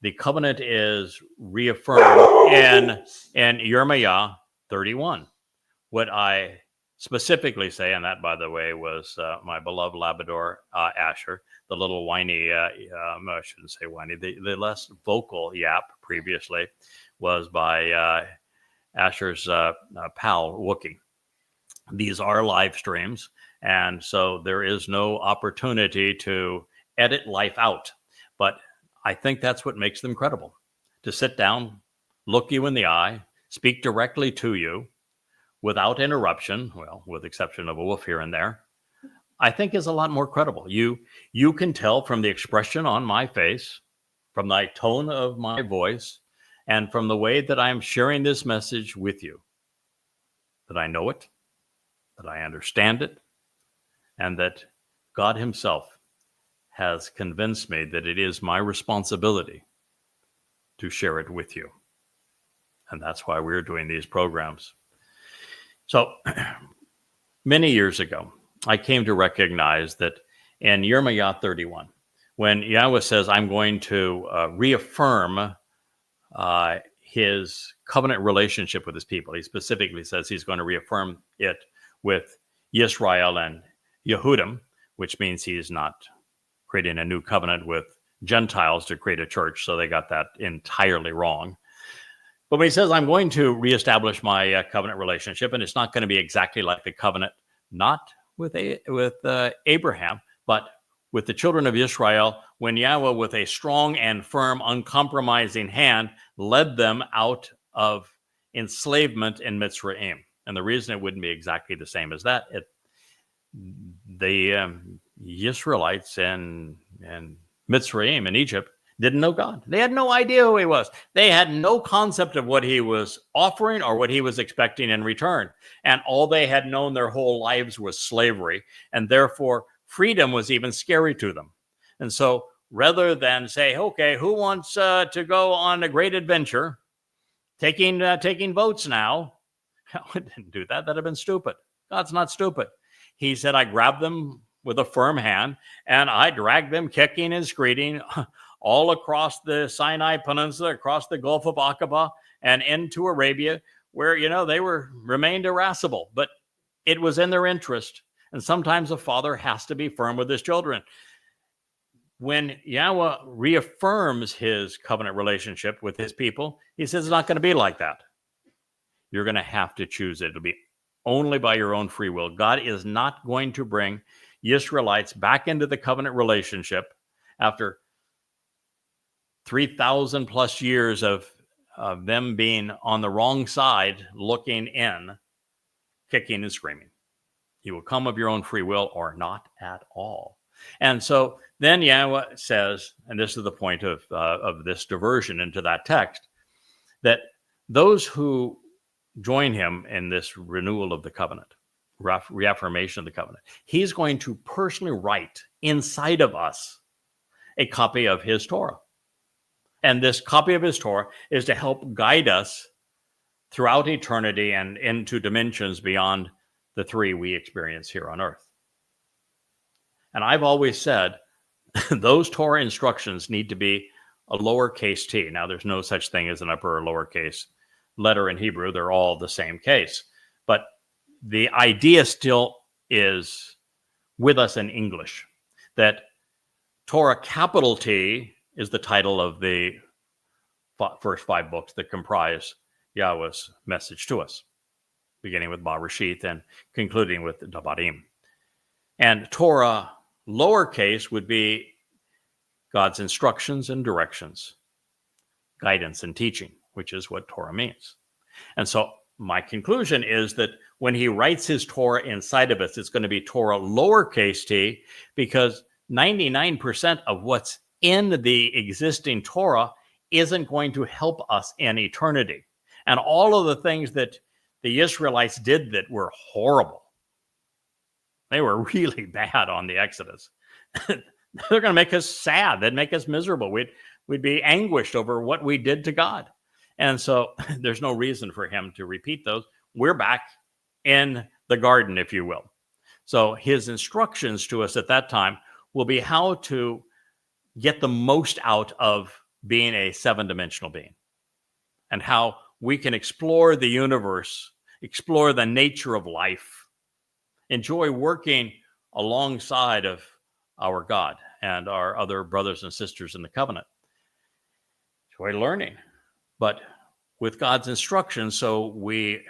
the covenant is reaffirmed in Yirmiah 31, what I specifically say, and that, by the way, was my beloved Labrador Asher, the little whiny, I shouldn't say whiny, the less vocal yap previously was by Asher's pal, Wookie. These are live streams, and so there is no opportunity to edit life out. But I think that's what makes them credible. To sit down, look you in the eye, speak directly to you without interruption, well, with exception of a woof here and there, I think is a lot more credible. You can tell from the expression on my face, from the tone of my voice, and from the way that I am sharing this message with you, that I know it, that I understand it, and that God himself has convinced me that it is my responsibility to share it with you. And that's why we're doing these programs. So many years ago, I came to recognize that in Yirmiyah 31, when Yahweh says, I'm going to reaffirm his covenant relationship with his people, he specifically says he's going to reaffirm it with Yisrael and Yehudim, which means he's not creating a new covenant with Gentiles to create a church. So they got that entirely wrong. But when he says, I'm going to reestablish my covenant relationship, and it's not going to be exactly like the covenant, not with Abraham, but with the children of Israel, when Yahweh, with a strong and firm, uncompromising hand, led them out of enslavement in Mitzrayim. And the reason it wouldn't be exactly the same as that, the Israelites and Mitzrayim in Egypt didn't know God. They had no idea who he was. They had no concept of what he was offering or what he was expecting in return. And all they had known their whole lives was slavery. And therefore, freedom was even scary to them. And so rather than say, okay, who wants to go on a great adventure, taking votes now, I didn't do that. That'd have been stupid. God's not stupid. He said, I grabbed them with a firm hand and I dragged them kicking and screaming all across the Sinai Peninsula, across the Gulf of Aqaba, and into Arabia, where, they remained irascible. But it was in their interest. And sometimes a father has to be firm with his children. When Yahweh reaffirms his covenant relationship with his people, he says it's not going to be like that. You're going to have to choose it. It'll be only by your own free will. God is not going to bring Israelites back into the covenant relationship after 3,000 plus years of them being on the wrong side, looking in, kicking and screaming. You will come of your own free will or not at all. And so then Yahweh says, and this is the point of this diversion into that text, that those who join him in this renewal of the covenant, reaffirmation of the covenant, he's going to personally write inside of us a copy of his Torah. And this copy of his Torah is to help guide us throughout eternity and into dimensions beyond the three we experience here on earth. And I've always said those Torah instructions need to be a lowercase t. Now, there's no such thing as an upper or lowercase letter in Hebrew. They're all the same case. But the idea still is with us in English, that Torah capital T is the title of the first 5 books that comprise Yahweh's message to us, beginning with Bereshith and concluding with Devarim. And Torah lowercase would be God's instructions and directions, guidance and teaching, which is what Torah means. And so my conclusion is that when he writes his Torah inside of us, it's going to be Torah lowercase t, because 99% of what's in the existing Torah isn't going to help us in eternity. And all of the things that the Israelites did that were horrible, they were really bad on the Exodus. They're going to make us sad. They'd make us miserable. We'd be anguished over what we did to God. And so there's no reason for him to repeat those. We're back in the garden, if you will. So his instructions to us at that time will be how to get the most out of being a 7-dimensional being, and how we can explore the universe, explore the nature of life, enjoy working alongside of our God and our other brothers and sisters in the covenant. Enjoy learning, but with God's instructions, so we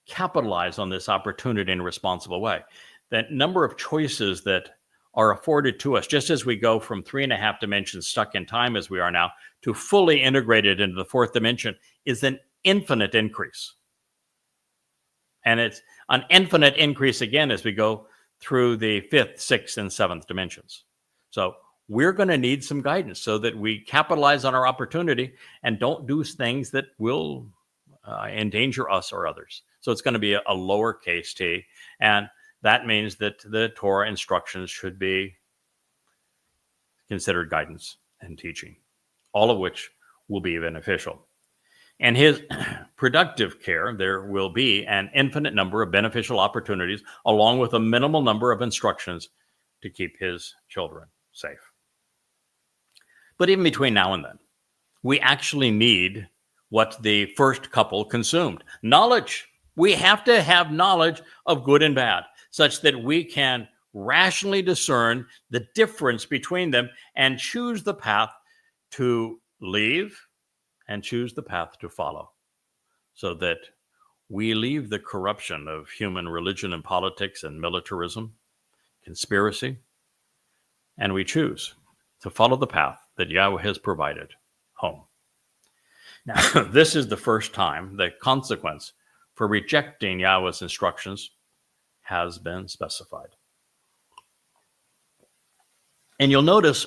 capitalize on this opportunity in a responsible way. That number of choices that are afforded to us, just as we go from 3.5 dimensions stuck in time as we are now, to fully integrated into the 4th dimension, is an infinite increase. And it's an infinite increase again as we go through the 5th, 6th, and 7th dimensions. So we're going to need some guidance so that we capitalize on our opportunity and don't do things that will endanger us or others. So it's going to be a lowercase t. And that means that the Torah instructions should be considered guidance and teaching, all of which will be beneficial. And his productive care, there will be an infinite number of beneficial opportunities, along with a minimal number of instructions to keep his children safe. But even between now and then, we actually need what the first couple consumed: knowledge. We have to have knowledge of good and bad, such that we can rationally discern the difference between them and choose the path to leave and choose the path to follow, so that we leave the corruption of human religion and politics and militarism, conspiracy, and we choose to follow the path that Yahweh has provided, home. Now, this is the first time the consequence for rejecting Yahweh's instructions has been specified. And you'll notice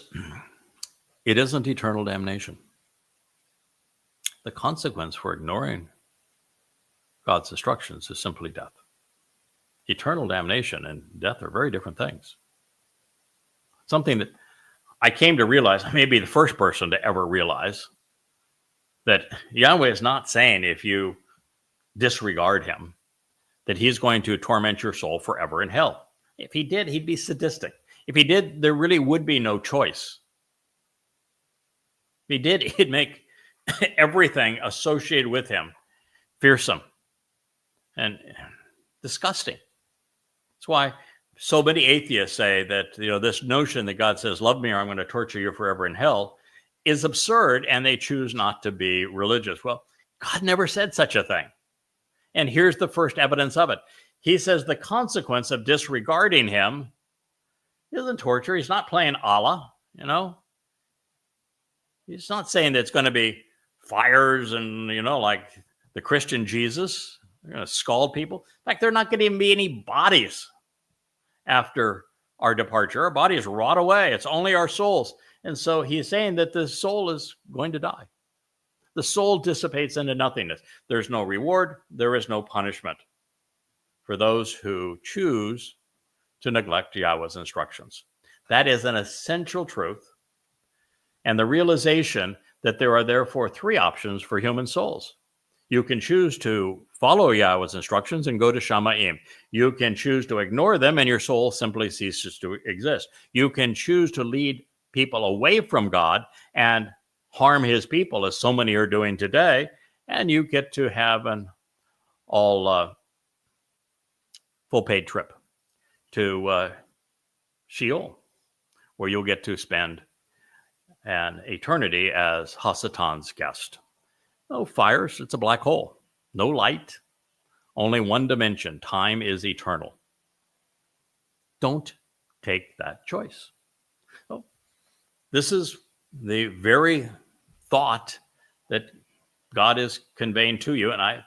it isn't eternal damnation. The consequence for ignoring God's instructions is simply death. Eternal damnation and death are very different things. Something that I came to realize, I may be the first person to ever realize, that Yahweh is not saying if you disregard him, that he's going to torment your soul forever in hell. If he did, he'd be sadistic. If he did, there really would be no choice. If he did, he'd make everything associated with him fearsome and disgusting. That's why so many atheists say that, this notion that God says, love me or I'm going to torture you forever in hell, is absurd, and they choose not to be religious. Well, God never said such a thing. And here's the first evidence of it. He says the consequence of disregarding him isn't torture. He's not playing Allah, He's not saying that it's going to be fires and, like the Christian Jesus. They're going to scald people. In fact, there are not going to even be any bodies after our departure. Our bodies rot away. It's only our souls. And so he's saying that the soul is going to die. The soul dissipates into nothingness. There's no reward. There is no punishment for those who choose to neglect Yahweh's instructions. That is an essential truth. And the realization that there are therefore three options for human souls. You can choose to follow Yahweh's instructions and go to Shamayim. You can choose to ignore them and your soul simply ceases to exist. You can choose to lead people away from God and harm his people, as so many are doing today, and you get to have an all full paid trip to Sheol, where you'll get to spend an eternity as Hasatan's guest. No fires, it's a black hole. No light, only one dimension. Time is eternal. Don't take that choice. So, this is the very thought that God is conveying to you, and I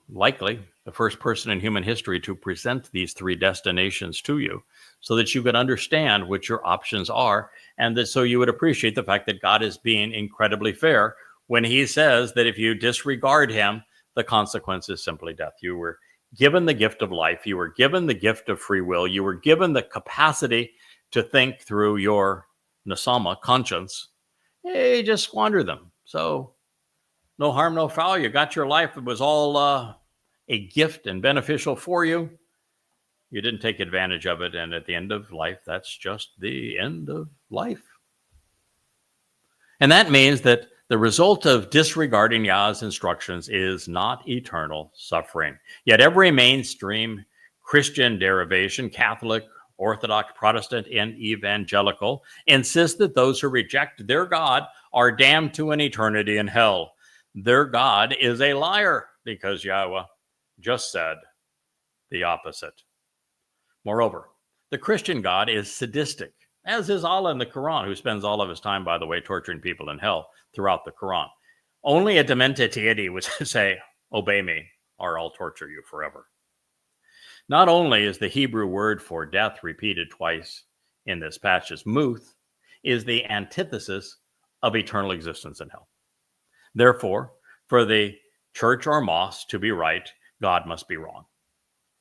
likely the first person in human history to present these three destinations to you so that you could understand what your options are, and that so you would appreciate the fact that God is being incredibly fair when he says that if you disregard him, the consequence is simply death. You were given the gift of life. You were given the gift of free will. You were given the capacity to think through your nasama, conscience. Hey, just squander them. So no harm, no foul. You got your life. It was all a gift and beneficial for you. You didn't take advantage of it. And at the end of life, that's just the end of life. And that means that the result of disregarding Yah's instructions is not eternal suffering. Yet every mainstream Christian derivation, Catholic, Orthodox, Protestant, and evangelical, insist that those who reject their God are damned to an eternity in hell. Their God is a liar because Yahweh just said the opposite. Moreover, the Christian God is sadistic, as is Allah in the Quran, who spends all of his time, by the way, torturing people in hell throughout the Quran. Only a demented deity would say, obey me, or I'll torture you forever. Not only is the Hebrew word for death repeated twice in this passage, muth is the antithesis of eternal existence in hell. Therefore, for the church or mosque to be right, God must be wrong.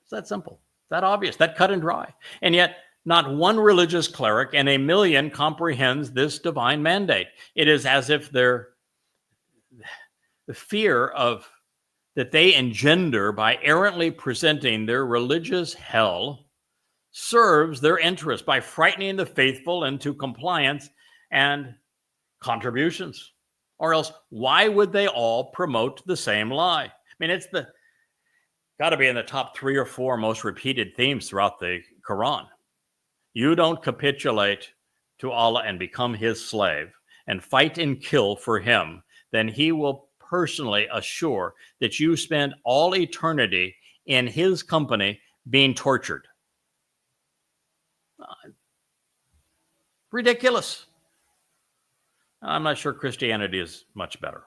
It's that simple, that obvious, that cut and dry. And yet, not one religious cleric in a million comprehends this divine mandate. It is as if the fear of that they engender by errantly presenting their religious hell serves their interest by frightening the faithful into compliance and contributions. Or else, why would they all promote the same lie? I mean, it's got to be in the top 3 or 4 most repeated themes throughout the Quran. You don't capitulate to Allah and become his slave and fight and kill for him, then he will personally assure that you spend all eternity in his company being tortured. Ridiculous. I'm not sure Christianity is much better.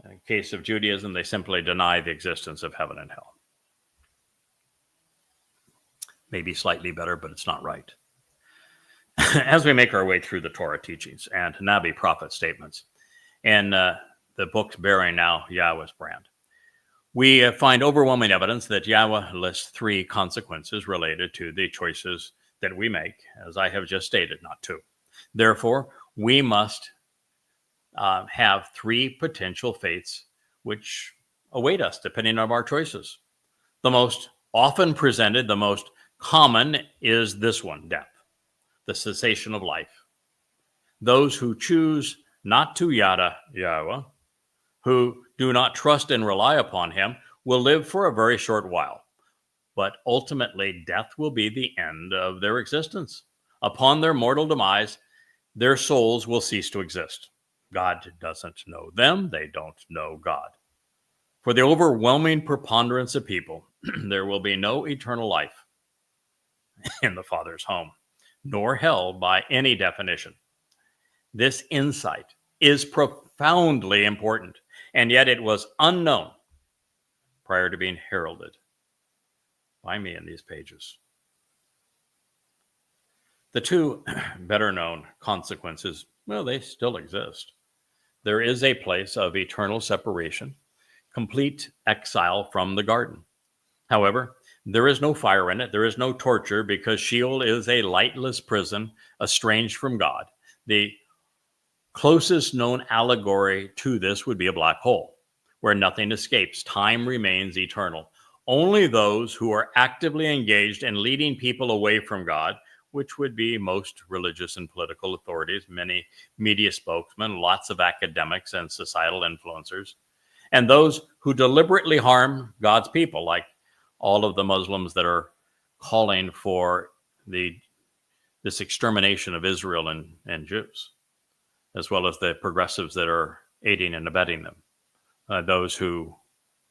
In the case of Judaism, they simply deny the existence of heaven and hell. Maybe slightly better, but it's not right. As we make our way through the Torah teachings and Nabi prophet statements and the books bearing now Yahweh's brand, we find overwhelming evidence that Yahweh lists 3 consequences related to the choices that we make, as I have just stated, not 2. Therefore, we must have 3 potential fates which await us depending on our choices. The most often presented, the most common is this one, death, the cessation of life. Those who choose not to Yada Yahowah, who do not trust and rely upon him, will live for a very short while. But ultimately, death will be the end of their existence. Upon their mortal demise, their souls will cease to exist. God doesn't know them. They don't know God. For the overwhelming preponderance of people, there will be no eternal life in the Father's home, nor hell by any definition. This insight is profoundly important, and yet it was unknown prior to being heralded by me in these pages. The 2 better known consequences, well, they still exist. There is a place of eternal separation, complete exile from the garden. However, there is no fire in it. There is no torture because Sheol is a lightless prison, estranged from God. The closest known allegory to this would be a black hole, where nothing escapes. Time remains eternal. Only those who are actively engaged in leading people away from God, which would be most religious and political authorities, many media spokesmen, lots of academics and societal influencers, and those who deliberately harm God's people, like all of the Muslims that are calling for this extermination of Israel and Jews, as well as the progressives that are aiding and abetting them, those who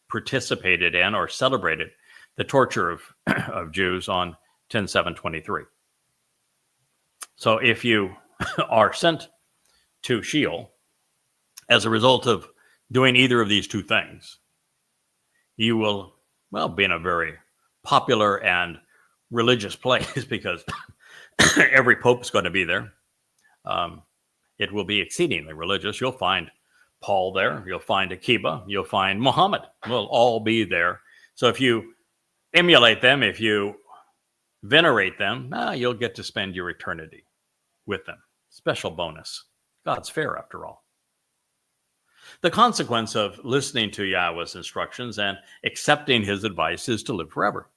participated in or celebrated the torture of Jews on 10/7/23. So if you are sent to Sheol as a result of doing either of these 2 things, you will, well, be in a very popular and religious place because every pope is going to be there. It will be exceedingly religious. You'll find Paul there. You'll find Akiba. You'll find Muhammad. Will all be there. So if you emulate them, if you venerate them, you'll get to spend your eternity with them. Special bonus. God's fair, after all. The consequence of listening to Yahweh's instructions and accepting his advice is to live forever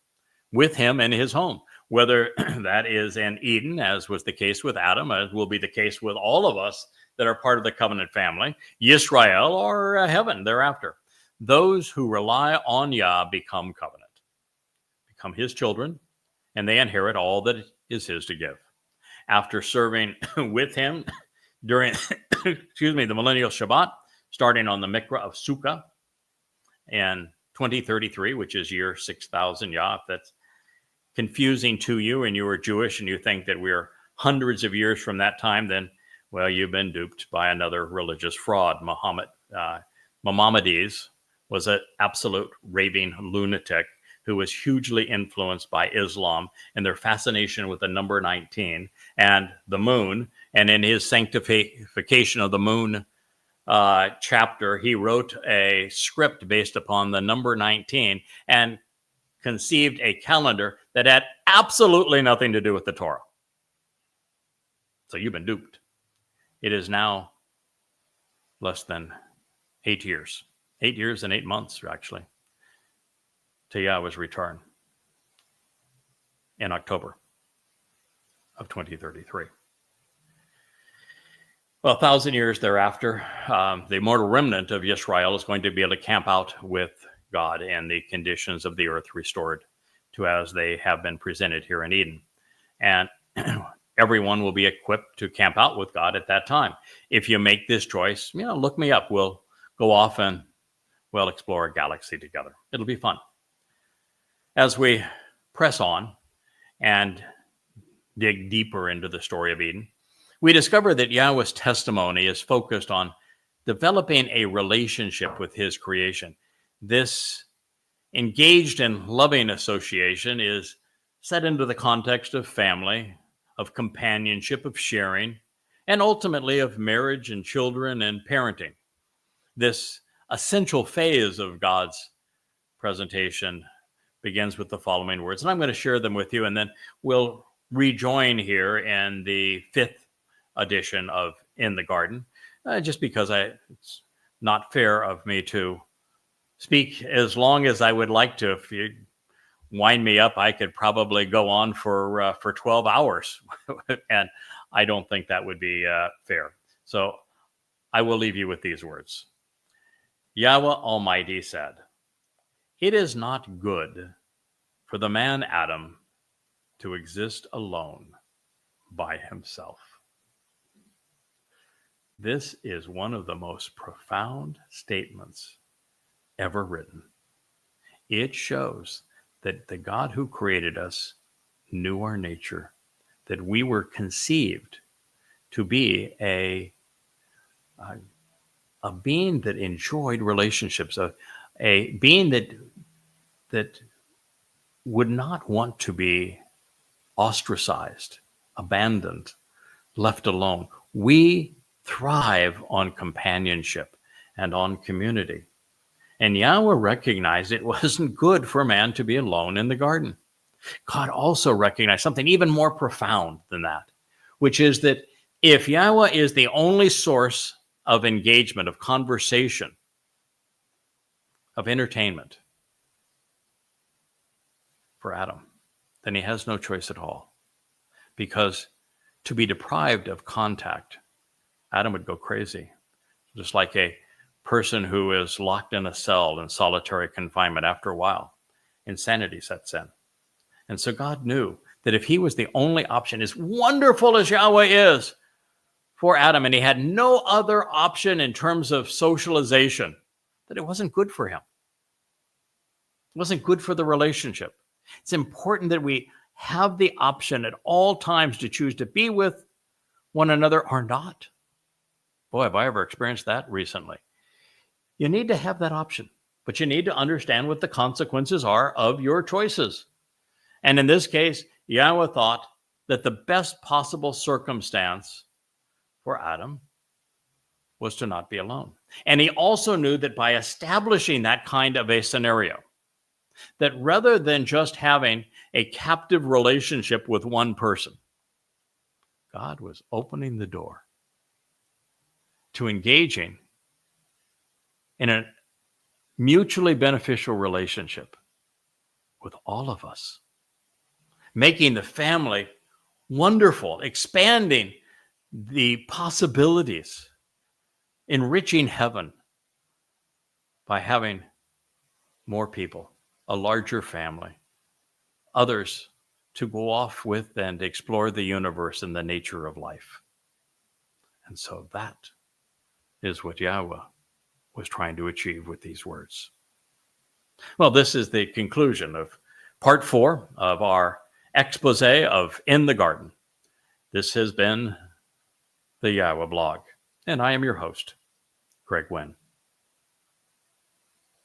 with him in his home, whether that is in Eden, as was the case with Adam, as will be the case with all of us that are part of the covenant family, Yisrael, or heaven thereafter. Those who rely on Yah become covenant, become his children, and they inherit all that is his to give. After serving with him during, the millennial Shabat, starting on the Mikra of Sukkah in 2033, which is year 6,000 Yah. If that's confusing to you and you are Jewish and you think that we're hundreds of years from that time, then Well, you've been duped by another religious fraud. Maimonides was an absolute raving lunatic who was hugely influenced by Islam and their fascination with the number 19 and the moon. And in his sanctification of the moon chapter, he wrote a script based upon the number 19 and conceived a calendar that had absolutely nothing to do with the Torah. So you've been duped. It is now less than 8 years. 8 years and 8 months, actually, to Yahweh's return in October of 2033. Well, 1,000 years thereafter, the immortal remnant of Yisrael is going to be able to camp out with God and the conditions of the earth restored to as they have been presented here in Eden. And everyone will be equipped to camp out with God at that time. If you make this choice, look me up. We'll go off and we'll explore a galaxy together. It'll be fun. As we press on and dig deeper into the story of Eden, we discover that Yahweh's testimony is focused on developing a relationship with his creation. This engaged and loving association is set into the context of family, of companionship, of sharing, and ultimately of marriage and children and parenting. This essential phase of God's presentation begins with the following words, and I'm going to share them with you, and then we'll rejoin here in the 5th edition of In the Garden, just because it's not fair of me to speak as long as I would like to. If you wind me up, I could probably go on for 12 hours, and I don't think that would be fair. So I will leave you with these words. Yahweh Almighty said, "It is not good for the man Adam to exist alone by himself." This is one of the most profound statements ever written. It shows that the God who created us knew our nature, that we were conceived to be a being that enjoyed relationships, a being that would not want to be ostracized, abandoned, left alone. We thrive on companionship and on community. And Yahweh recognized it wasn't good for man to be alone in the garden. God also recognized something even more profound than that, which is that if Yahweh is the only source of engagement, of conversation, of entertainment for Adam, then he has no choice at all. Because to be deprived of contact, Adam would go crazy. Just like a person who is locked in a cell in solitary confinement, after a while, insanity sets in. And so God knew that if he was the only option, as wonderful as Yahweh is for Adam, and he had no other option in terms of socialization, that it wasn't good for him. It wasn't good for the relationship. It's important that we have the option at all times to choose to be with one another or not. Boy, have I ever experienced that recently. You need to have that option, but you need to understand what the consequences are of your choices. And in this case, Yahweh thought that the best possible circumstance for Adam was to not be alone. And he also knew that by establishing that kind of a scenario, that rather than just having a captive relationship with one person, God was opening the door to engaging in a mutually beneficial relationship with all of us, making the family wonderful, expanding the possibilities, enriching heaven by having more people, a larger family, others to go off with and explore the universe and the nature of life. And so that is what Yahweh was trying to achieve with these words. Well, this is the conclusion of part 4 of our expose of In the Garden. This has been the Yahowah blog. And I am your host, Greg Wynn.